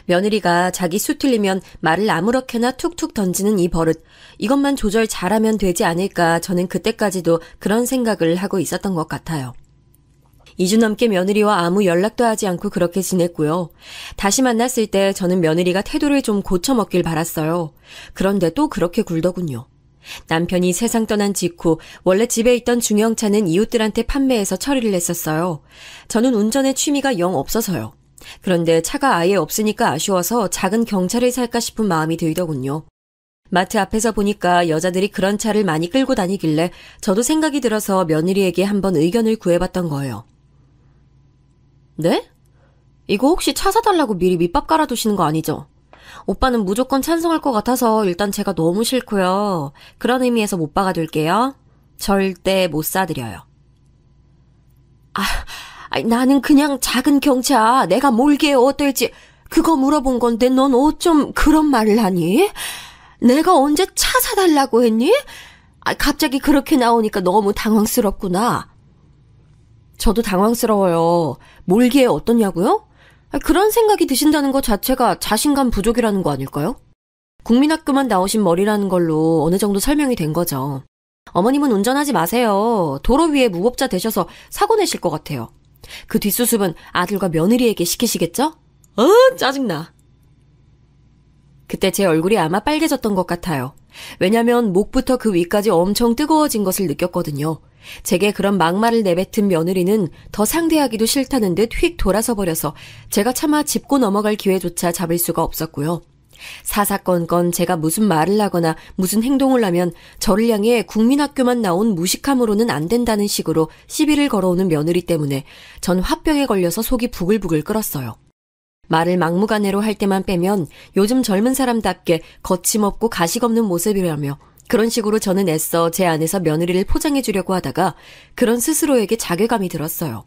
며느리가 자기 수 틀리면 말을 아무렇게나 툭툭 던지는 이 버릇, 이것만 조절 잘하면 되지 않을까 저는 그때까지도 그런 생각을 하고 있었던 것 같아요. 2주 넘게 며느리와 아무 연락도 하지 않고 그렇게 지냈고요. 다시 만났을 때 저는 며느리가 태도를 좀 고쳐먹길 바랐어요. 그런데 또 그렇게 굴더군요. 남편이 세상 떠난 직후 원래 집에 있던 중형차는 이웃들한테 판매해서 처리를 했었어요. 저는 운전에 취미가 영 없어서요. 그런데 차가 아예 없으니까 아쉬워서 작은 경차를 살까 싶은 마음이 들더군요. 마트 앞에서 보니까 여자들이 그런 차를 많이 끌고 다니길래 저도 생각이 들어서 며느리에게 한번 의견을 구해봤던 거예요. 네? 이거 혹시 차 사달라고 미리 밑밥 깔아두시는 거 아니죠? 오빠는 무조건 찬성할 것 같아서 일단 제가 너무 싫고요. 그런 의미에서 못 박아둘게요. 절대 못 사드려요. 나는 그냥 작은 경차 내가 몰기에 어떨지 그거 물어본 건데 넌 어쩜 그런 말을 하니? 내가 언제 차 사달라고 했니? 갑자기 그렇게 나오니까 너무 당황스럽구나. 저도 당황스러워요. 몰기에 어떠냐고요? 그런 생각이 드신다는 것 자체가 자신감 부족이라는 거 아닐까요? 국민학교만 나오신 머리라는 걸로 어느 정도 설명이 된 거죠. 어머님은 운전하지 마세요. 도로 위에 무법자 되셔서 사고 내실 것 같아요. 그 뒷수습은 아들과 며느리에게 시키시겠죠? 짜증나. 그때 제 얼굴이 아마 빨개졌던 것 같아요. 왜냐면 목부터 그 위까지 엄청 뜨거워진 것을 느꼈거든요. 제게 그런 막말을 내뱉은 며느리는 더 상대하기도 싫다는 듯 휙 돌아서 버려서 제가 차마 짚고 넘어갈 기회조차 잡을 수가 없었고요. 사사건건 제가 무슨 말을 하거나 무슨 행동을 하면 저를 향해 국민학교만 나온 무식함으로는 안 된다는 식으로 시비를 걸어오는 며느리 때문에 전 화병에 걸려서 속이 부글부글 끓었어요. 말을 막무가내로 할 때만 빼면 요즘 젊은 사람답게 거침없고 가식 없는 모습이라며 그런 식으로 저는 애써 제 안에서 며느리를 포장해 주려고 하다가 그런 스스로에게 자괴감이 들었어요.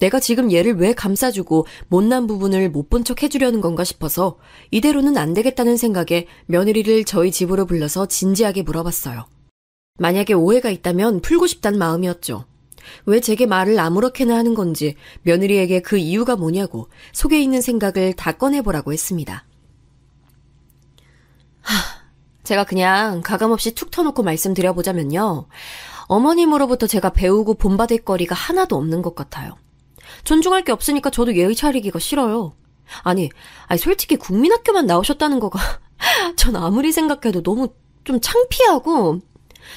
내가 지금 얘를 왜 감싸주고 못난 부분을 못 본 척 해주려는 건가 싶어서 이대로는 안 되겠다는 생각에 며느리를 저희 집으로 불러서 진지하게 물어봤어요. 만약에 오해가 있다면 풀고 싶단 마음이었죠. 왜 제게 말을 아무렇게나 하는 건지 며느리에게 그 이유가 뭐냐고 속에 있는 생각을 다 꺼내보라고 했습니다. 제가 그냥 가감없이 툭 터놓고 말씀드려보자면요. 어머님으로부터 제가 배우고 본받을 거리가 하나도 없는 것 같아요. 존중할 게 없으니까 저도 예의 차리기가 싫어요. 아니 솔직히 국민학교만 나오셨다는 거가 전 아무리 생각해도 너무 좀 창피하고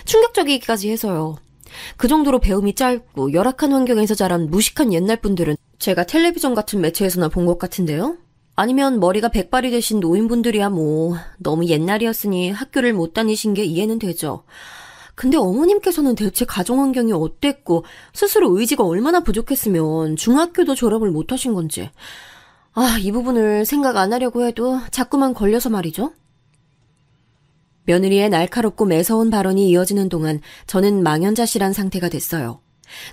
충격적이기까지 해서요. 그 정도로 배움이 짧고 열악한 환경에서 자란 무식한 옛날 분들은 제가 텔레비전 같은 매체에서나 본 것 같은데요. 아니면 머리가 백발이 되신 노인분들이야 뭐 너무 옛날이었으니 학교를 못 다니신 게 이해는 되죠. 근데 어머님께서는 대체 가정 환경이 어땠고 스스로 의지가 얼마나 부족했으면 중학교도 졸업을 못 하신 건지. 이 부분을 생각 안 하려고 해도 자꾸만 걸려서 말이죠. 며느리의 날카롭고 매서운 발언이 이어지는 동안 저는 망연자실한 상태가 됐어요.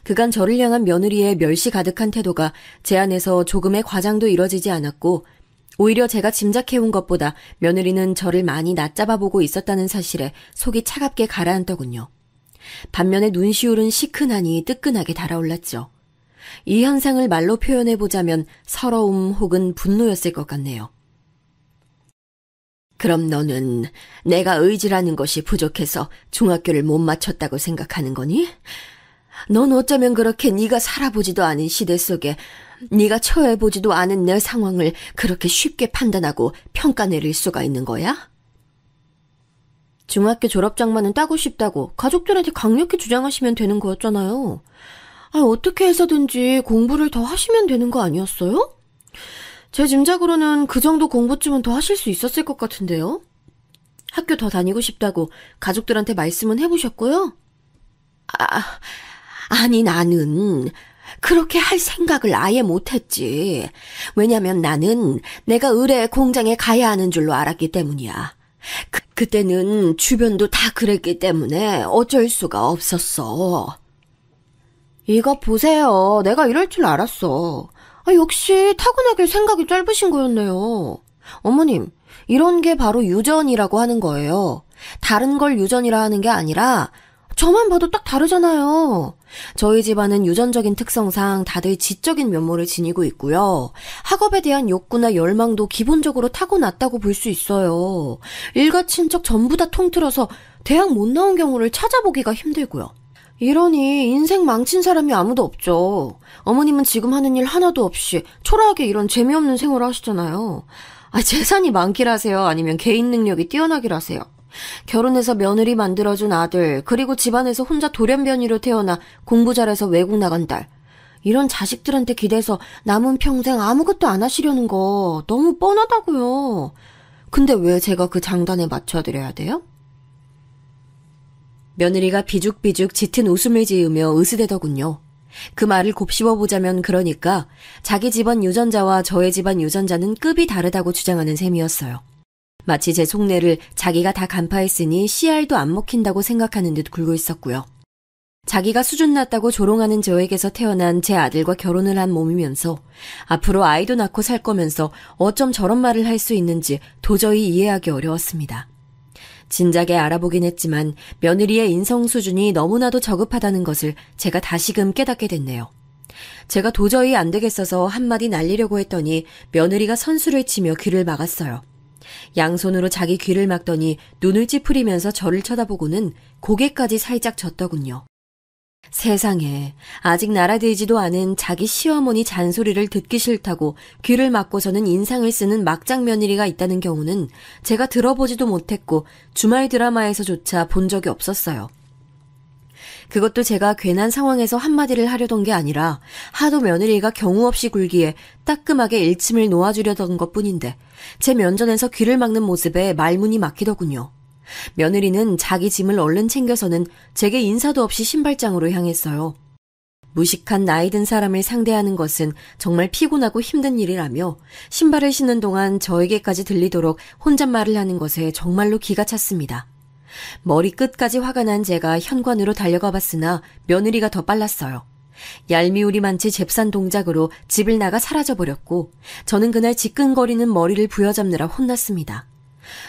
그간 저를 향한 며느리의 멸시 가득한 태도가 제 안에서 조금의 과장도 이뤄지지 않았고 오히려 제가 짐작해온 것보다 며느리는 저를 많이 낮잡아 보고 있었다는 사실에 속이 차갑게 가라앉더군요. 반면에 눈시울은 시큰하니 뜨끈하게 달아올랐죠. 이 현상을 말로 표현해보자면 서러움 혹은 분노였을 것 같네요. 그럼 너는 내가 의지라는 것이 부족해서 중학교를 못 마쳤다고 생각하는 거니? 넌 어쩌면 그렇게 네가 살아보지도 않은 시대 속에 네가 처해보지도 않은 내 상황을 그렇게 쉽게 판단하고 평가 내릴 수가 있는 거야? 중학교 졸업장만은 따고 싶다고 가족들한테 강력히 주장하시면 되는 거였잖아요. 어떻게 해서든지 공부를 더 하시면 되는 거 아니었어요? 제 짐작으로는 그 정도 공부쯤은 더 하실 수 있었을 것 같은데요. 학교 더 다니고 싶다고 가족들한테 말씀은 해보셨고요? 아니 나는 그렇게 할 생각을 아예 못했지. 왜냐면 나는 내가 의뢰 공장에 가야 하는 줄로 알았기 때문이야. 그때는 주변도 다 그랬기 때문에 어쩔 수가 없었어. 이거 보세요. 내가 이럴 줄 알았어. 역시 타고나길 생각이 짧으신 거였네요. 어머님, 이런 게 바로 유전이라고 하는 거예요. 다른 걸 유전이라 하는 게 아니라 저만 봐도 딱 다르잖아요. 저희 집안은 유전적인 특성상 다들 지적인 면모를 지니고 있고요. 학업에 대한 욕구나 열망도 기본적으로 타고났다고 볼 수 있어요. 일가 친척 전부 다 통틀어서 대학 못 나온 경우를 찾아보기가 힘들고요. 이러니 인생 망친 사람이 아무도 없죠. 어머님은 지금 하는 일 하나도 없이 초라하게 이런 재미없는 생활을 하시잖아요. 재산이 많기라세요? 아니면 개인 능력이 뛰어나기라세요? 결혼해서 며느리 만들어준 아들, 그리고 집안에서 혼자 돌연변이로 태어나 공부 잘해서 외국 나간 딸. 이런 자식들한테 기대서 남은 평생 아무것도 안 하시려는 거 너무 뻔하다고요. 근데 왜 제가 그 장단에 맞춰드려야 돼요? 며느리가 비죽비죽 짙은 웃음을 지으며 으스대더군요. 그 말을 곱씹어보자면 그러니까 자기 집안 유전자와 저의 집안 유전자는 급이 다르다고 주장하는 셈이었어요. 마치 제 속내를 자기가 다 간파했으니 씨알도 안 먹힌다고 생각하는 듯 굴고 있었고요. 자기가 수준 낮다고 조롱하는 저에게서 태어난 제 아들과 결혼을 한 몸이면서 앞으로 아이도 낳고 살 거면서 어쩜 저런 말을 할 수 있는지 도저히 이해하기 어려웠습니다. 진작에 알아보긴 했지만 며느리의 인성 수준이 너무나도 저급하다는 것을 제가 다시금 깨닫게 됐네요. 제가 도저히 안 되겠어서 한마디 날리려고 했더니 며느리가 선수를 치며 귀를 막았어요. 양손으로 자기 귀를 막더니 눈을 찌푸리면서 저를 쳐다보고는 고개까지 살짝 젓더군요. 세상에 아직 날아들지도 않은 자기 시어머니 잔소리를 듣기 싫다고 귀를 막고서는 인상을 쓰는 막장 며느리가 있다는 경우는 제가 들어보지도 못했고 주말 드라마에서조차 본 적이 없었어요. 그것도 제가 괜한 상황에서 한마디를 하려던 게 아니라 하도 며느리가 경우 없이 굴기에 따끔하게 일침을 놓아주려던 것뿐인데 제 면전에서 귀를 막는 모습에 말문이 막히더군요. 며느리는 자기 짐을 얼른 챙겨서는 제게 인사도 없이 신발장으로 향했어요. 무식한 나이 든 사람을 상대하는 것은 정말 피곤하고 힘든 일이라며 신발을 신는 동안 저에게까지 들리도록 혼잣말을 하는 것에 정말로 기가 찼습니다. 머리끝까지 화가 난 제가 현관으로 달려가 봤으나 며느리가 더 빨랐어요. 얄미우리 많지 잽싼 동작으로 집을 나가 사라져버렸고 저는 그날 지끈거리는 머리를 부여잡느라 혼났습니다.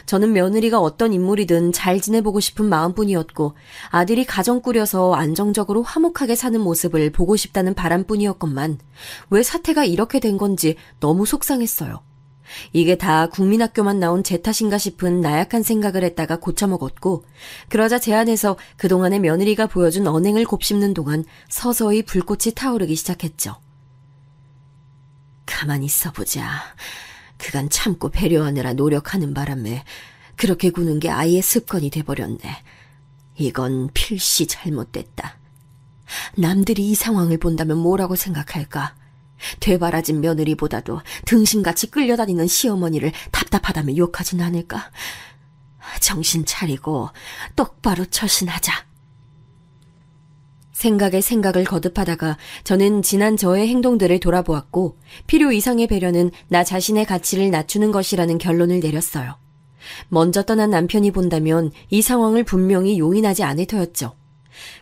저는 며느리가 어떤 인물이든 잘 지내보고 싶은 마음뿐이었고 아들이 가정 꾸려서 안정적으로 화목하게 사는 모습을 보고 싶다는 바람뿐이었건만 왜 사태가 이렇게 된 건지 너무 속상했어요. 이게 다 국민학교만 나온 제 탓인가 싶은 나약한 생각을 했다가 고쳐먹었고 그러자 제 안에서 그동안의 며느리가 보여준 언행을 곱씹는 동안 서서히 불꽃이 타오르기 시작했죠. 가만히 있어보자. 그간 참고 배려하느라 노력하는 바람에 그렇게 구는 게 아예 습관이 돼버렸네. 이건 필시 잘못됐다. 남들이 이 상황을 본다면 뭐라고 생각할까? 되바라진 며느리보다도 등신같이 끌려다니는 시어머니를 답답하다며 욕하진 않을까? 정신 차리고 똑바로 처신하자. 생각에 생각을 거듭하다가 저는 지난 저의 행동들을 돌아보았고 필요 이상의 배려는 나 자신의 가치를 낮추는 것이라는 결론을 내렸어요. 먼저 떠난 남편이 본다면 이 상황을 분명히 용인하지 않을 터였죠.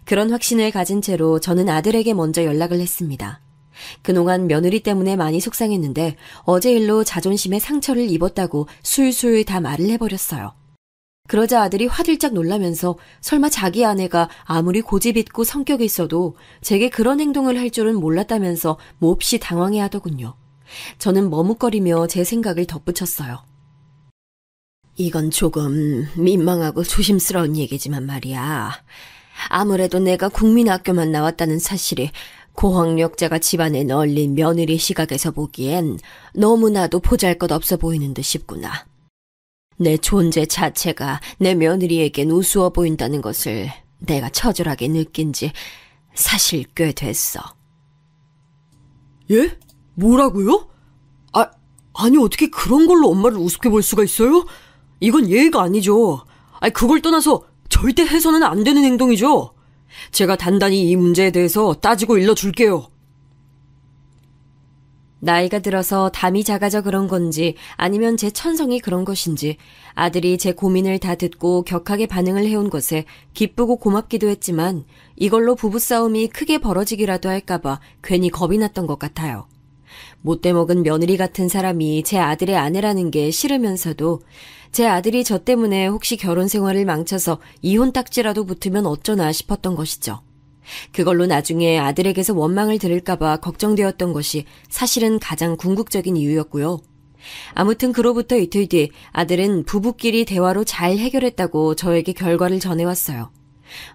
그런 확신을 가진 채로 저는 아들에게 먼저 연락을 했습니다. 그동안 며느리 때문에 많이 속상했는데 어제 일로 자존심에 상처를 입었다고 술술 다 말을 해버렸어요. 그러자 아들이 화들짝 놀라면서 설마 자기 아내가 아무리 고집 있고 성격이 있어도 제게 그런 행동을 할 줄은 몰랐다면서 몹시 당황해하더군요. 저는 머뭇거리며 제 생각을 덧붙였어요. 이건 조금 민망하고 조심스러운 얘기지만 말이야. 아무래도 내가 국민학교만 나왔다는 사실이 고학력자가 집안에 널린 며느리 시각에서 보기엔 너무나도 보잘것없어 보이는 듯 싶구나. 내 존재 자체가 내 며느리에겐 우스워 보인다는 것을 내가 처절하게 느낀 지 사실 꽤 됐어. 예? 뭐라고요? 아니 어떻게 그런 걸로 엄마를 우습게 볼 수가 있어요? 이건 예의가 아니죠. 그걸 떠나서 절대 해서는 안 되는 행동이죠. 제가 단단히 이 문제에 대해서 따지고 일러줄게요. 나이가 들어서 담이 작아져 그런 건지 아니면 제 천성이 그런 것인지 아들이 제 고민을 다 듣고 격하게 반응을 해온 것에 기쁘고 고맙기도 했지만 이걸로 부부싸움이 크게 벌어지기라도 할까봐 괜히 겁이 났던 것 같아요. 못돼 먹은 며느리 같은 사람이 제 아들의 아내라는 게 싫으면서도 제 아들이 저 때문에 혹시 결혼 생활을 망쳐서 이혼 딱지라도 붙으면 어쩌나 싶었던 것이죠. 그걸로 나중에 아들에게서 원망을 들을까봐 걱정되었던 것이 사실은 가장 궁극적인 이유였고요. 아무튼 그로부터 이틀 뒤 아들은 부부끼리 대화로 잘 해결했다고 저에게 결과를 전해왔어요.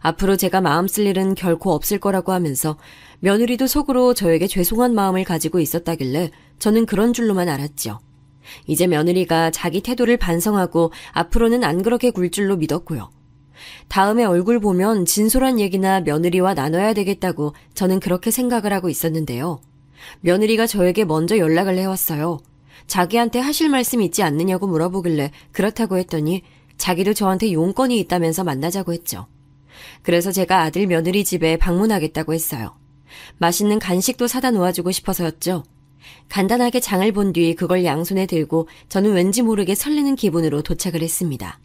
앞으로 제가 마음 쓸 일은 결코 없을 거라고 하면서 며느리도 속으로 저에게 죄송한 마음을 가지고 있었다길래 저는 그런 줄로만 알았죠. 이제 며느리가 자기 태도를 반성하고 앞으로는 안 그렇게 굴 줄로 믿었고요. 다음에 얼굴 보면 진솔한 얘기나 며느리와 나눠야 되겠다고 저는 그렇게 생각을 하고 있었는데요. 며느리가 저에게 먼저 연락을 해왔어요. 자기한테 하실 말씀 있지 않느냐고 물어보길래 그렇다고 했더니 자기도 저한테 용건이 있다면서 만나자고 했죠. 그래서 제가 아들 며느리 집에 방문하겠다고 했어요. 맛있는 간식도 사다 놓아주고 싶어서였죠. 간단하게 장을 본 뒤 그걸 양손에 들고 저는 왠지 모르게 설레는 기분으로 도착을 했습니다.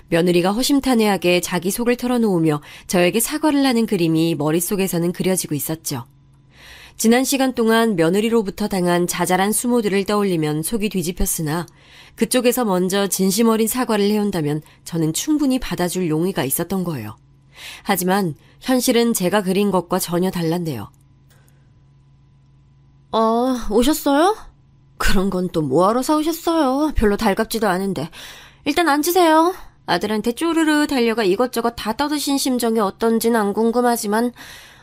며느리가 허심탄회하게 자기 속을 털어놓으며 저에게 사과를 하는 그림이 머릿속에서는 그려지고 있었죠. 지난 시간 동안 며느리로부터 당한 자잘한 수모들을 떠올리면 속이 뒤집혔으나 그쪽에서 먼저 진심 어린 사과를 해온다면 저는 충분히 받아줄 용의가 있었던 거예요. 하지만 현실은 제가 그린 것과 전혀 달랐네요. 오셨어요? 그런 건 또 뭐하러 사오셨어요? 별로 달갑지도 않은데. 일단 앉으세요. 아들한테 쪼르르 달려가 이것저것 다 떠드신 심정이 어떤진 안 궁금하지만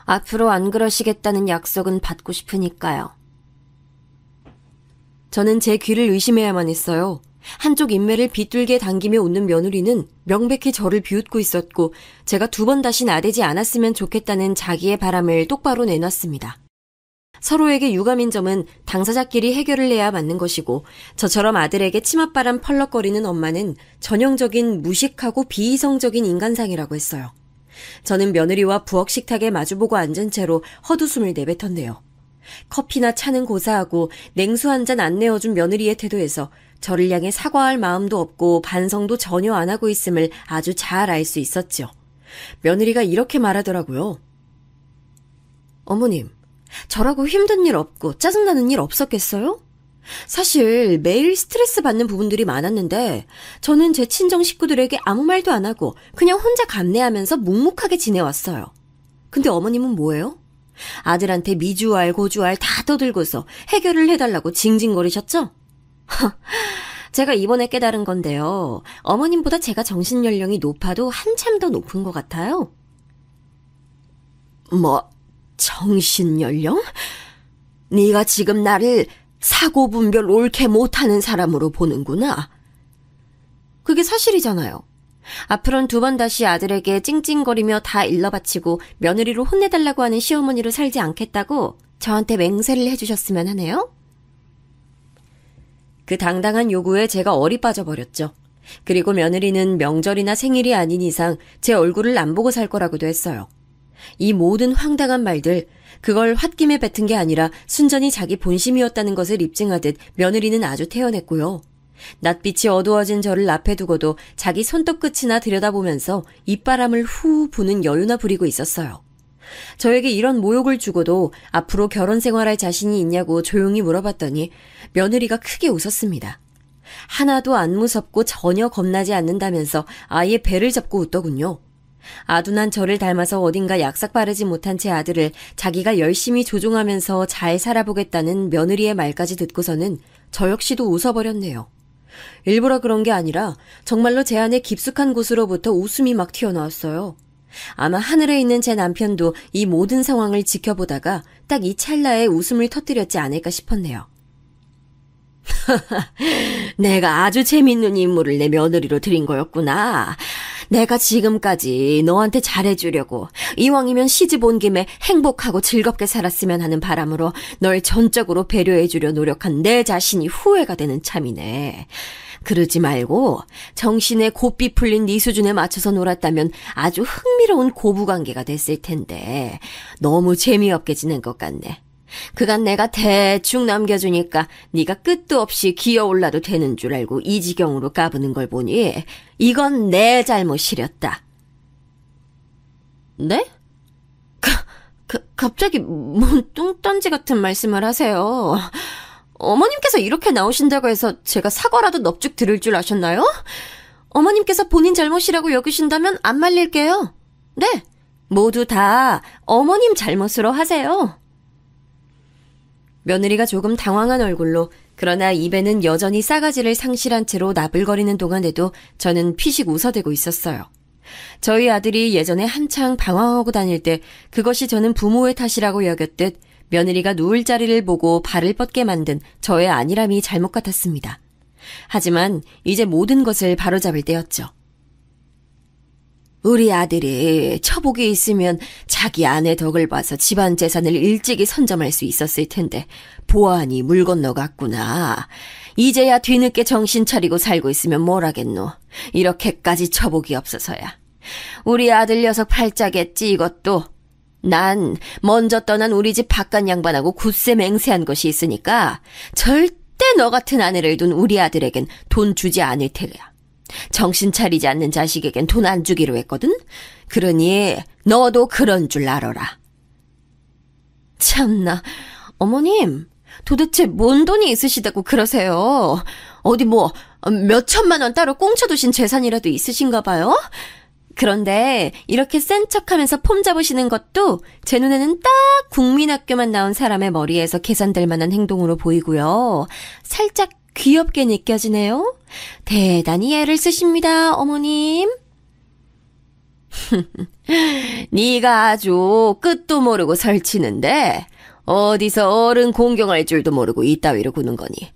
앞으로 안 그러시겠다는 약속은 받고 싶으니까요. 저는 제 귀를 의심해야만 했어요. 한쪽 인매를 비뚤게 당기며 웃는 며느리는 명백히 저를 비웃고 있었고 제가 2번 다시 나대지 않았으면 좋겠다는 자기의 바람을 똑바로 내놨습니다. 서로에게 유감인 점은 당사자끼리 해결을 해야 맞는 것이고 저처럼 아들에게 치맛바람 펄럭거리는 엄마는 전형적인 무식하고 비이성적인 인간상이라고 했어요. 저는 며느리와 부엌 식탁에 마주보고 앉은 채로 헛웃음을 내뱉었네요. 커피나 차는 고사하고 냉수 한 잔 안 내어준 며느리의 태도에서 저를 향해 사과할 마음도 없고 반성도 전혀 안 하고 있음을 아주 잘 알 수 있었죠. 며느리가 이렇게 말하더라고요. 어머님, 저라고 힘든 일 없고 짜증나는 일 없었겠어요? 사실 매일 스트레스 받는 부분들이 많았는데 저는 제 친정 식구들에게 아무 말도 안 하고 그냥 혼자 감내하면서 묵묵하게 지내왔어요. 근데 어머님은 뭐예요? 아들한테 미주알 고주알 다 떠들고서 해결을 해달라고 징징거리셨죠? 제가 이번에 깨달은 건데요. 어머님보다 제가 정신연령이 높아도 한참 더 높은 것 같아요. 정신연령? 네가 지금 나를 사고분별 옳게 못하는 사람으로 보는구나. 그게 사실이잖아요. 앞으로는 2번 다시 아들에게 찡찡거리며 다 일러바치고 며느리로 혼내달라고 하는 시어머니로 살지 않겠다고 저한테 맹세를 해주셨으면 하네요. 그 당당한 요구에 제가 얼이 빠져버렸죠. 그리고 며느리는 명절이나 생일이 아닌 이상 제 얼굴을 안 보고 살 거라고도 했어요. 이 모든 황당한 말들, 그걸 홧김에 뱉은 게 아니라 순전히 자기 본심이었다는 것을 입증하듯 며느리는 아주 태연했고요. 낯빛이 어두워진 저를 앞에 두고도 자기 손톱끝이나 들여다보면서 입바람을 후 부는 여유나 부리고 있었어요. 저에게 이런 모욕을 주고도 앞으로 결혼 생활할 자신이 있냐고 조용히 물어봤더니 며느리가 크게 웃었습니다. 하나도 안 무섭고 전혀 겁나지 않는다면서 아예 배를 잡고 웃더군요. 아둔한 저를 닮아서 어딘가 약삭 바르지 못한 제 아들을 자기가 열심히 조종하면서 잘 살아보겠다는 며느리의 말까지 듣고서는 저 역시도 웃어버렸네요. 일부러 그런 게 아니라 정말로 제 안에 깊숙한 곳으로부터 웃음이 막 튀어나왔어요. 아마 하늘에 있는 제 남편도 이 모든 상황을 지켜보다가 딱 이 찰나에 웃음을 터뜨렸지 않을까 싶었네요. 내가 아주 재밌는 인물을 내 며느리로 들인 거였구나. 내가 지금까지 너한테 잘해주려고 이왕이면 시집 온 김에 행복하고 즐겁게 살았으면 하는 바람으로 널 전적으로 배려해주려 노력한 내 자신이 후회가 되는 참이네. 그러지 말고 정신에 곱비 풀린 네 수준에 맞춰서 놀았다면 아주 흥미로운 고부관계가 됐을 텐데 너무 재미없게 지낸 것 같네. 그간 내가 대충 남겨주니까 네가 끝도 없이 기어올라도 되는 줄 알고 이 지경으로 까부는 걸 보니 이건 내 잘못이렸다. 네? 갑자기 뭔 뚱딴지 같은 말씀을 하세요. 어머님께서 이렇게 나오신다고 해서 제가 사과라도 넙죽 들을 줄 아셨나요? 어머님께서 본인 잘못이라고 여기신다면 안 말릴게요. 네, 모두 다 어머님 잘못으로 하세요. 며느리가 조금 당황한 얼굴로 그러나 입에는 여전히 싸가지를 상실한 채로 나불거리는 동안에도 저는 피식 웃어대고 있었어요. 저희 아들이 예전에 한창 방황하고 다닐 때 그것이 저는 부모의 탓이라고 여겼듯 며느리가 누울 자리를 보고 발을 뻗게 만든 저의 안일함이 잘못 같았습니다. 하지만 이제 모든 것을 바로잡을 때였죠. 우리 아들이 처복이 있으면 자기 아내 덕을 봐서 집안 재산을 일찍이 선점할 수 있었을 텐데 보아하니 물 건너갔구나. 이제야 뒤늦게 정신 차리고 살고 있으면 뭘 하겠노. 이렇게까지 처복이 없어서야. 우리 아들 녀석 팔자겠지 이것도. 난 먼저 떠난 우리 집 바깥 양반하고 굳세 맹세한 것이 있으니까 절대 너 같은 아내를 둔 우리 아들에겐 돈 주지 않을 테야. 정신 차리지 않는 자식에겐 돈 안 주기로 했거든? 그러니 너도 그런 줄 알아라. 참나, 어머님, 도대체 뭔 돈이 있으시다고 그러세요? 어디 몇 천만 원 따로 꽁쳐두신 재산이라도 있으신가 봐요? 그런데 이렇게 센 척하면서 폼 잡으시는 것도 제 눈에는 딱 국민학교만 나온 사람의 머리에서 계산될 만한 행동으로 보이고요. 살짝 귀엽게 느껴지네요. 대단히 애를 쓰십니다, 어머님. 네가 아주 끝도 모르고 설치는데 어디서 어른 공경할 줄도 모르고 이따위로 구는 거니.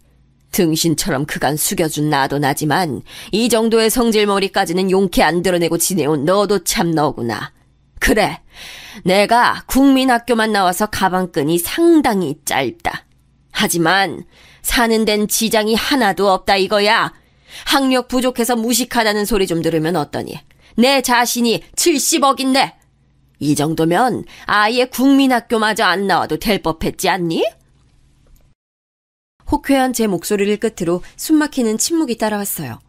등신처럼 그간 숙여준 나도 나지만 이 정도의 성질머리까지는 용케 안 드러내고 지내온 너도 참 너구나. 그래, 내가 국민학교만 나와서 가방끈이 상당히 짧다. 하지만 사는 데는 지장이 하나도 없다 이거야. 학력 부족해서 무식하다는 소리 좀 들으면 어떠니? 내 자신이 70억인데 이 정도면 아예 국민학교마저 안 나와도 될 법했지 않니? 호쾌한 제 목소리를 끝으로 숨막히는 침묵이 따라왔어요.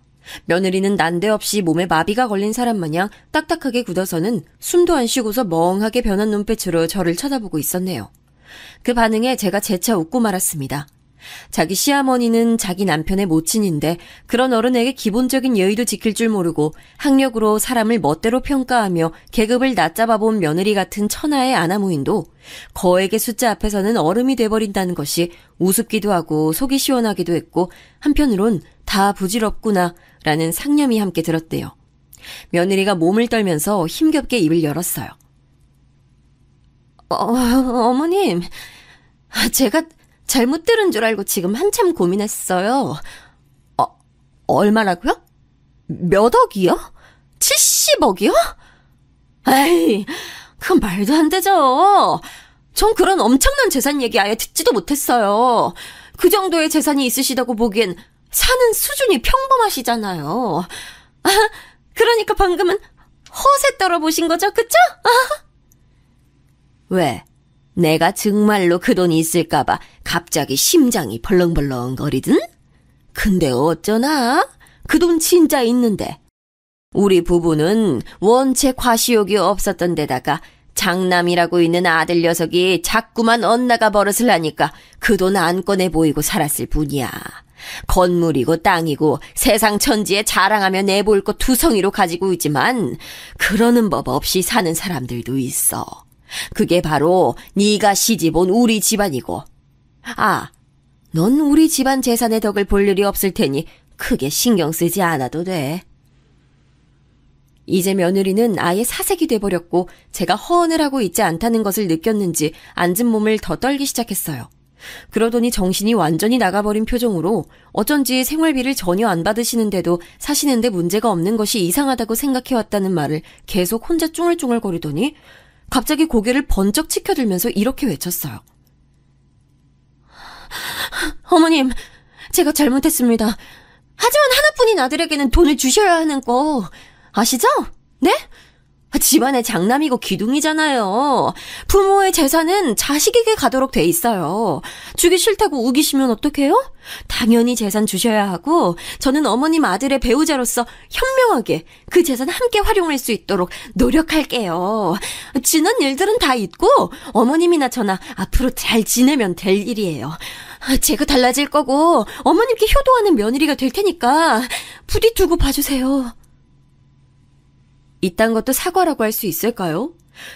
며느리는 난데없이 몸에 마비가 걸린 사람 마냥 딱딱하게 굳어서는 숨도 안 쉬고서 멍하게 변한 눈빛으로 저를 쳐다보고 있었네요. 그 반응에 제가 재차 웃고 말았습니다. 자기 시어머니는 자기 남편의 모친인데 그런 어른에게 기본적인 예의도 지킬 줄 모르고 학력으로 사람을 멋대로 평가하며 계급을 낮잡아본 며느리 같은 천하의 아나무인도 거액의 숫자 앞에서는 얼음이 돼버린다는 것이 우습기도 하고 속이 시원하기도 했고 한편으론 다 부질없구나 라는 상념이 함께 들었대요. 며느리가 몸을 떨면서 힘겹게 입을 열었어요. 어머님, 제가 잘못 들은 줄 알고 지금 한참 고민했어요. 얼마라고요? 몇 억이요? 70억이요? 에이, 그건 말도 안 되죠. 전 그런 엄청난 재산 얘기 아예 듣지도 못했어요. 그 정도의 재산이 있으시다고 보기엔 사는 수준이 평범하시잖아요. 그러니까 방금은 허세 떨어보신 거죠, 그쵸? 왜? 내가 정말로 그 돈이 있을까봐 갑자기 심장이 벌렁벌렁거리든? 근데 어쩌나? 그 돈 진짜 있는데. 우리 부부는 원체 과시욕이 없었던 데다가 장남이라고 있는 아들 녀석이 자꾸만 엇나가 버릇을 하니까 그 돈 안 꺼내 보이고 살았을 뿐이야. 건물이고 땅이고 세상 천지에 자랑하며 내볼 것 투성이로 가지고 있지만 그러는 법 없이 사는 사람들도 있어. 그게 바로 네가 시집온 우리 집안이고. 아, 넌 우리 집안 재산의 덕을 볼 일이 없을 테니 크게 신경 쓰지 않아도 돼. 이제 며느리는 아예 사색이 돼버렸고 제가 허언을 하고 있지 않다는 것을 느꼈는지 앉은 몸을 더 떨기 시작했어요. 그러더니 정신이 완전히 나가버린 표정으로 어쩐지 생활비를 전혀 안 받으시는데도 사시는데 문제가 없는 것이 이상하다고 생각해왔다는 말을 계속 혼자 쭝얼쭝얼거리더니 갑자기 고개를 번쩍 치켜들면서 이렇게 외쳤어요. 어머님, 제가 잘못했습니다. 하지만 하나뿐인 아들에게는 돈을 주셔야 하는 거 아시죠? 네? 집안의 장남이고 기둥이잖아요. 부모의 재산은 자식에게 가도록 돼 있어요. 주기 싫다고 우기시면 어떡해요? 당연히 재산 주셔야 하고 저는 어머님 아들의 배우자로서 현명하게 그 재산 함께 활용할 수 있도록 노력할게요. 지난 일들은 다 잊고 어머님이나 저나 앞으로 잘 지내면 될 일이에요. 제가 달라질 거고 어머님께 효도하는 며느리가 될 테니까 부디 두고 봐주세요. 이딴 것도 사과라고 할 수 있을까요?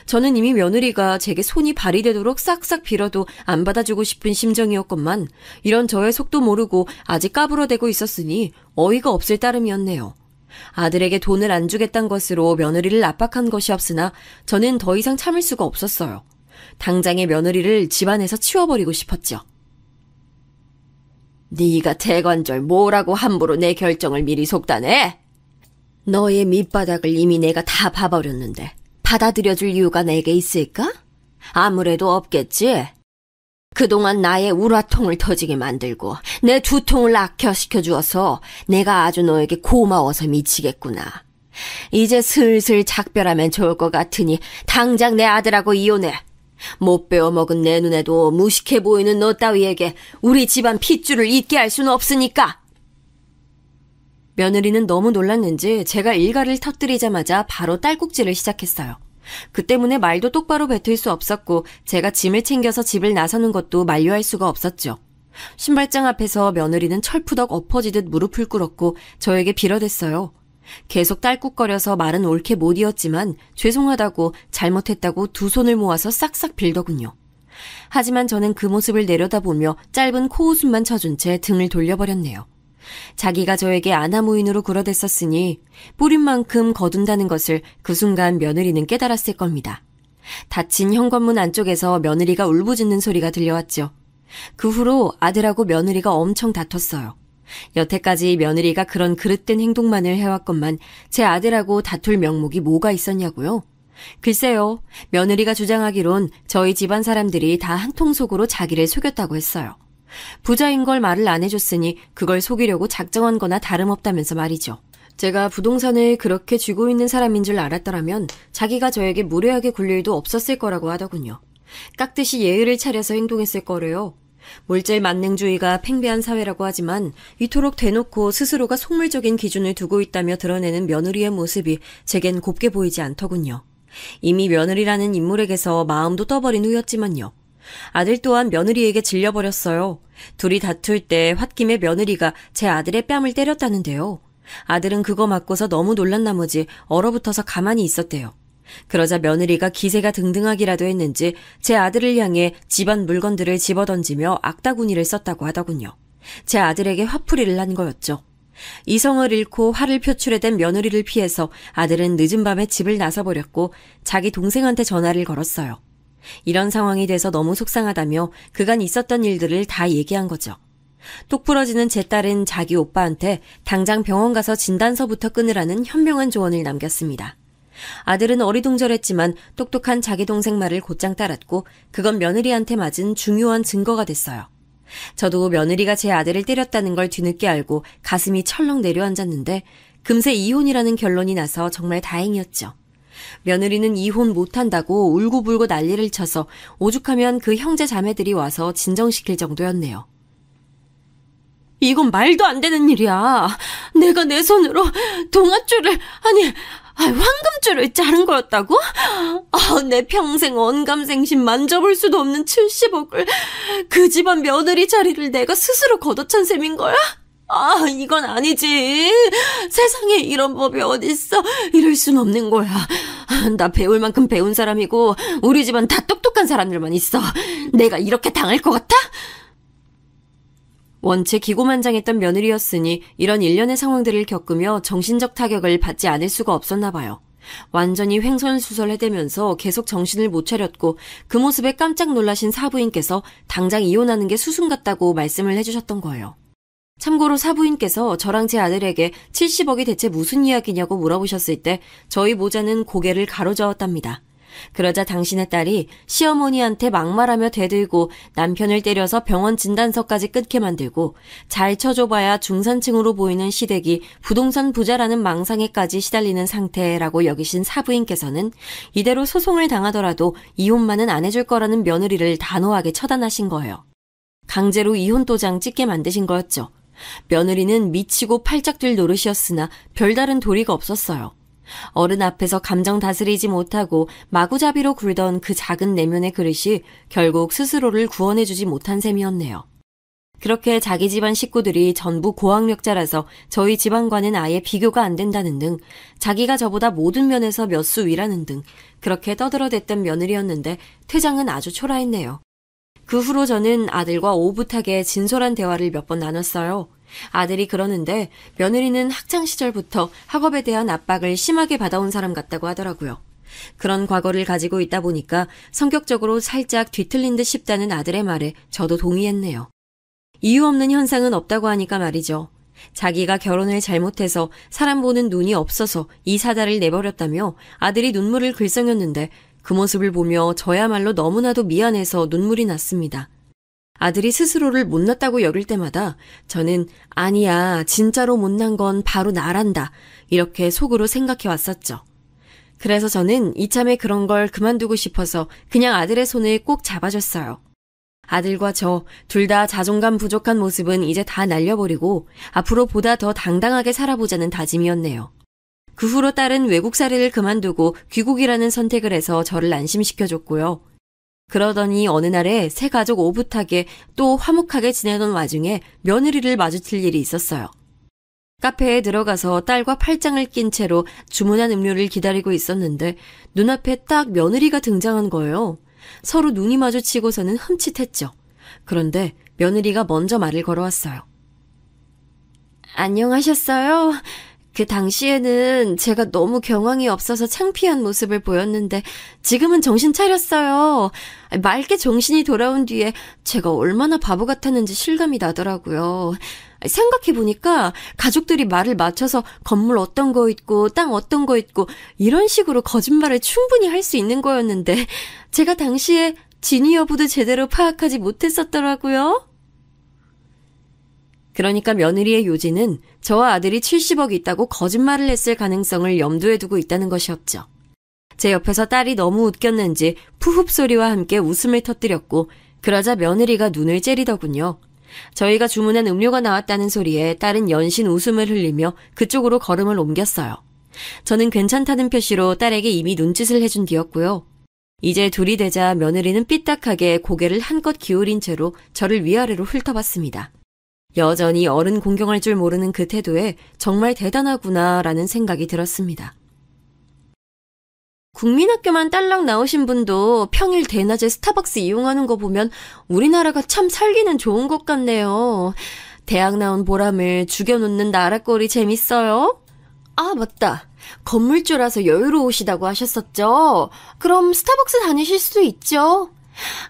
저는 이미 며느리가 제게 손이 발이 되도록 싹싹 빌어도 안 받아주고 싶은 심정이었건만 이런 저의 속도 모르고 아직 까불어대고 있었으니 어이가 없을 따름이었네요. 아들에게 돈을 안 주겠다는 것으로 며느리를 압박한 것이 없으나 저는 더 이상 참을 수가 없었어요. 당장의 며느리를 집안에서 치워버리고 싶었죠. 네가 대관절 뭐라고 함부로 내 결정을 미리 속단해? 너의 밑바닥을 이미 내가 다 봐버렸는데 받아들여줄 이유가 내게 있을까? 아무래도 없겠지. 그동안 나의 우라통을 터지게 만들고 내 두통을 악화시켜주어서 내가 아주 너에게 고마워서 미치겠구나. 이제 슬슬 작별하면 좋을 것 같으니 당장 내 아들하고 이혼해. 못 배워먹은 내 눈에도 무식해 보이는 너 따위에게 우리 집안 핏줄을 잊게 할 수는 없으니까. 며느리는 너무 놀랐는지 제가 일가를 터뜨리자마자 바로 딸꾹질을 시작했어요. 그 때문에 말도 똑바로 뱉을 수 없었고 제가 짐을 챙겨서 집을 나서는 것도 만류할 수가 없었죠. 신발장 앞에서 며느리는 철푸덕 엎어지듯 무릎을 꿇었고 저에게 빌어댔어요. 계속 딸꾹거려서 말은 옳게 못 이었지만 죄송하다고 잘못했다고 두 손을 모아서 싹싹 빌더군요. 하지만 저는 그 모습을 내려다보며 짧은 코웃음만 쳐준 채 등을 돌려버렸네요. 자기가 저에게 아나무인으로 굴어댔었으니 뿌린 만큼 거둔다는 것을 그 순간 며느리는 깨달았을 겁니다. 닫힌 현관문 안쪽에서 며느리가 울부짖는 소리가 들려왔죠. 그 후로 아들하고 며느리가 엄청 다퉜어요. 여태까지 며느리가 그런 그릇된 행동만을 해왔건만 제 아들하고 다툴 명목이 뭐가 있었냐고요? 글쎄요, 며느리가 주장하기론 저희 집안 사람들이 다 한통속으로 자기를 속였다고 했어요. 부자인 걸 말을 안 해줬으니 그걸 속이려고 작정한 거나 다름없다면서 말이죠. 제가 부동산을 그렇게 쥐고 있는 사람인 줄 알았더라면 자기가 저에게 무례하게 굴 일도 없었을 거라고 하더군요. 깍듯이 예의를 차려서 행동했을 거래요. 물질 만능주의가 팽배한 사회라고 하지만 이토록 대놓고 스스로가 속물적인 기준을 두고 있다며 드러내는 며느리의 모습이 제겐 곱게 보이지 않더군요. 이미 며느리라는 인물에게서 마음도 떠버린 후였지만요. 아들 또한 며느리에게 질려버렸어요. 둘이 다툴 때 홧김에 며느리가 제 아들의 뺨을 때렸다는데요. 아들은 그거 맞고서 너무 놀란 나머지 얼어붙어서 가만히 있었대요. 그러자 며느리가 기세가 등등하기라도 했는지 제 아들을 향해 집안 물건들을 집어던지며 악다구니를 썼다고 하더군요. 제 아들에게 화풀이를 한 거였죠. 이성을 잃고 화를 표출해댄 며느리를 피해서 아들은 늦은 밤에 집을 나서버렸고 자기 동생한테 전화를 걸었어요. 이런 상황이 돼서 너무 속상하다며 그간 있었던 일들을 다 얘기한 거죠. 똑부러지는 제 딸은 자기 오빠한테 당장 병원 가서 진단서부터 끊으라는 현명한 조언을 남겼습니다. 아들은 어리둥절했지만 똑똑한 자기 동생 말을 곧장 따랐고 그건 며느리한테 맞은 중요한 증거가 됐어요. 저도 며느리가 제 아들을 때렸다는 걸 뒤늦게 알고 가슴이 철렁 내려앉았는데 금세 이혼이라는 결론이 나서 정말 다행이었죠. 며느리는 이혼 못한다고 울고불고 난리를 쳐서 오죽하면 그 형제 자매들이 와서 진정시킬 정도였네요. 이건 말도 안 되는 일이야. 내가 내 손으로 동아줄을, 황금줄을 자른 거였다고? 내 평생 언감생심 만져볼 수도 없는 70억을 그 집안 며느리 자리를 내가 스스로 걷어찬 셈인 거야? 이건 아니지. 세상에 이런 법이 어딨어. 이럴 순 없는 거야. 나 배울 만큼 배운 사람이고 우리 집안 다 똑똑한 사람들만 있어. 내가 이렇게 당할 것 같아? 원체 기고만장했던 며느리였으니 이런 일련의 상황들을 겪으며 정신적 타격을 받지 않을 수가 없었나 봐요. 완전히 횡설수설해대면서 계속 정신을 못 차렸고 그 모습에 깜짝 놀라신 사부인께서 당장 이혼하는 게 수순 같다고 말씀을 해주셨던 거예요. 참고로 사부인께서 저랑 제 아들에게 70억이 대체 무슨 이야기냐고 물어보셨을 때 저희 모자는 고개를 가로저었답니다. 그러자 당신의 딸이 시어머니한테 막말하며 대들고 남편을 때려서 병원 진단서까지 끊게 만들고 잘 쳐줘봐야 중산층으로 보이는 시댁이 부동산 부자라는 망상에까지 시달리는 상태라고 여기신 사부인께서는 이대로 소송을 당하더라도 이혼만은 안 해줄 거라는 며느리를 단호하게 처단하신 거예요. 강제로 이혼 도장 찍게 만드신 거였죠. 며느리는 미치고 팔짝 뛸 노릇이었으나 별다른 도리가 없었어요. 어른 앞에서 감정 다스리지 못하고 마구잡이로 굴던 그 작은 내면의 그릇이 결국 스스로를 구원해주지 못한 셈이었네요. 그렇게 자기 집안 식구들이 전부 고학력자라서 저희 집안과는 아예 비교가 안 된다는 등 자기가 저보다 모든 면에서 몇 수 위라는 등 그렇게 떠들어댔던 며느리였는데 퇴장은 아주 초라했네요. 그 후로 저는 아들과 오붓하게 진솔한 대화를 몇 번 나눴어요. 아들이 그러는데 며느리는 학창시절부터 학업에 대한 압박을 심하게 받아온 사람 같다고 하더라고요. 그런 과거를 가지고 있다 보니까 성격적으로 살짝 뒤틀린 듯 싶다는 아들의 말에 저도 동의했네요. 이유 없는 현상은 없다고 하니까 말이죠. 자기가 결혼을 잘못해서 사람 보는 눈이 없어서 이 사달을 내버렸다며 아들이 눈물을 글썽였는데 그 모습을 보며 저야말로 너무나도 미안해서 눈물이 났습니다. 아들이 스스로를 못났다고 여길 때마다 저는 아니야, 진짜로 못난 건 바로 나란다 이렇게 속으로 생각해 왔었죠. 그래서 저는 이참에 그런 걸 그만두고 싶어서 그냥 아들의 손을 꼭 잡아줬어요. 아들과 저 둘 다 자존감 부족한 모습은 이제 다 날려버리고 앞으로 보다 더 당당하게 살아보자는 다짐이었네요. 그 후로 딸은 외국살이를 그만두고 귀국이라는 선택을 해서 저를 안심시켜줬고요. 그러더니 어느 날에 새 가족 오붓하게 또 화목하게 지내던 와중에 며느리를 마주칠 일이 있었어요. 카페에 들어가서 딸과 팔짱을 낀 채로 주문한 음료를 기다리고 있었는데 눈앞에 딱 며느리가 등장한 거예요. 서로 눈이 마주치고서는 흠칫했죠. 그런데 며느리가 먼저 말을 걸어왔어요. 안녕하셨어요? 그 당시에는 제가 너무 경황이 없어서 창피한 모습을 보였는데 지금은 정신 차렸어요. 맑게 정신이 돌아온 뒤에 제가 얼마나 바보 같았는지 실감이 나더라고요. 생각해보니까 가족들이 말을 맞춰서 건물 어떤 거 있고 땅 어떤 거 있고 이런 식으로 거짓말을 충분히 할 수 있는 거였는데 제가 당시에 진위 여부도 제대로 파악하지 못했었더라고요. 그러니까 며느리의 요지는 저와 아들이 70억이 있다고 거짓말을 했을 가능성을 염두에 두고 있다는 것이었죠. 제 옆에서 딸이 너무 웃겼는지 푸흡 소리와 함께 웃음을 터뜨렸고 그러자 며느리가 눈을 째리더군요. 저희가 주문한 음료가 나왔다는 소리에 딸은 연신 웃음을 흘리며 그쪽으로 걸음을 옮겼어요. 저는 괜찮다는 표시로 딸에게 이미 눈짓을 해준 뒤였고요. 이제 둘이 되자 며느리는 삐딱하게 고개를 한껏 기울인 채로 저를 위아래로 훑어봤습니다. 여전히 어른 공경할 줄 모르는 그 태도에 정말 대단하구나라는 생각이 들었습니다. 국민학교만 딸랑 나오신 분도 평일 대낮에 스타벅스 이용하는 거 보면 우리나라가 참 살기는 좋은 것 같네요. 대학 나온 보람을 죽여놓는 나라꼴이 재밌어요? 아, 맞다. 건물주라서 여유로우시다고 하셨었죠? 그럼 스타벅스 다니실 수도 있죠.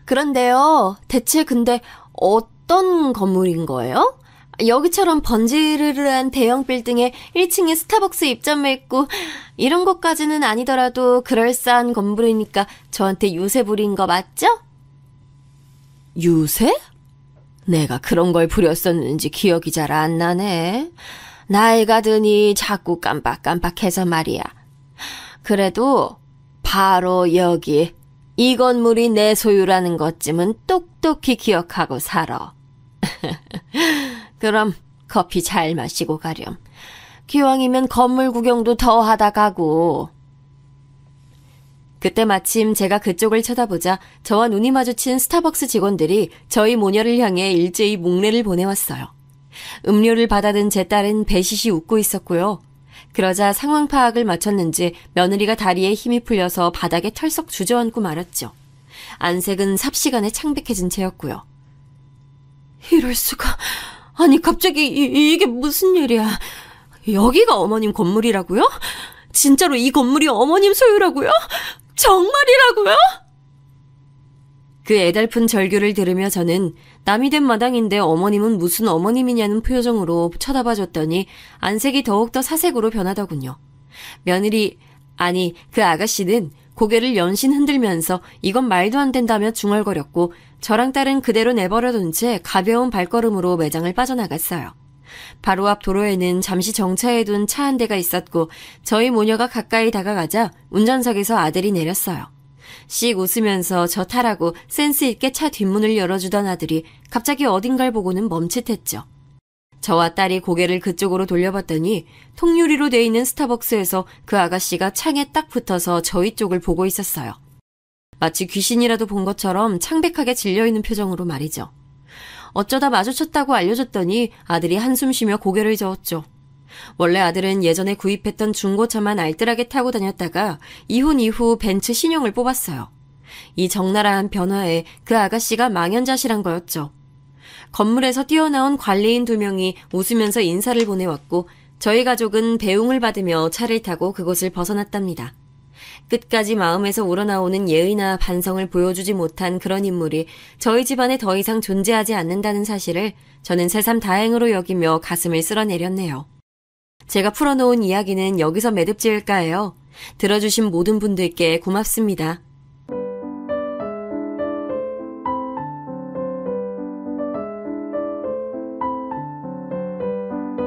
그런데요, 대체 근데 어떤 건물인 거예요? 여기처럼 번지르르한 대형 빌딩에 1층에 스타벅스 입점해 있고 이런 것까지는 아니더라도 그럴싸한 건물이니까 저한테 유세 부린 거 맞죠? 유세? 내가 그런 걸 부렸었는지 기억이 잘 안 나네. 나이가 드니 자꾸 깜빡깜빡해서 말이야. 그래도 바로 여기 이 건물이 내 소유라는 것쯤은 똑똑히 기억하고 살아. 그럼 커피 잘 마시고 가렴. 기왕이면 건물 구경도 더 하다 가고. 그때 마침 제가 그쪽을 쳐다보자 저와 눈이 마주친 스타벅스 직원들이 저희 모녀를 향해 일제히 목례를 보내왔어요. 음료를 받아든 제 딸은 배시시 웃고 있었고요. 그러자 상황 파악을 마쳤는지 며느리가 다리에 힘이 풀려서 바닥에 털썩 주저앉고 말았죠. 안색은 삽시간에 창백해진 채였고요. 이럴 수가. 아니 갑자기 이게 무슨 일이야. 여기가 어머님 건물이라고요? 진짜로 이 건물이 어머님 소유라고요? 정말이라고요? 그 애달픈 절규를 들으며 저는 남이 된 마당인데 어머님은 무슨 어머님이냐는 표정으로 쳐다봐줬더니 안색이 더욱더 사색으로 변하더군요. 며느리, 아니 그 아가씨는 고개를 연신 흔들면서 이건 말도 안 된다며 중얼거렸고 저랑 딸은 그대로 내버려둔 채 가벼운 발걸음으로 매장을 빠져나갔어요. 바로 앞 도로에는 잠시 정차해둔 차 한 대가 있었고 저희 모녀가 가까이 다가가자 운전석에서 아들이 내렸어요. 씩 웃으면서 저 타라고 센스 있게 차 뒷문을 열어주던 아들이 갑자기 어딘가를 보고는 멈칫했죠. 저와 딸이 고개를 그쪽으로 돌려봤더니 통유리로 돼 있는 스타벅스에서 그 아가씨가 창에 딱 붙어서 저희 쪽을 보고 있었어요. 마치 귀신이라도 본 것처럼 창백하게 질려있는 표정으로 말이죠. 어쩌다 마주쳤다고 알려줬더니 아들이 한숨 쉬며 고개를 저었죠. 원래 아들은 예전에 구입했던 중고차만 알뜰하게 타고 다녔다가 이혼 이후 벤츠 신용을 뽑았어요. 이 적나라한 변화에 그 아가씨가 망연자실한 거였죠. 건물에서 뛰어나온 관리인 2명이 웃으면서 인사를 보내왔고 저희 가족은 배웅을 받으며 차를 타고 그곳을 벗어났답니다. 끝까지 마음에서 우러나오는 예의나 반성을 보여주지 못한 그런 인물이 저희 집안에 더 이상 존재하지 않는다는 사실을 저는 새삼 다행으로 여기며 가슴을 쓸어내렸네요. 제가 풀어놓은 이야기는 여기서 매듭 지을까 해요. 들어주신 모든 분들께 고맙습니다.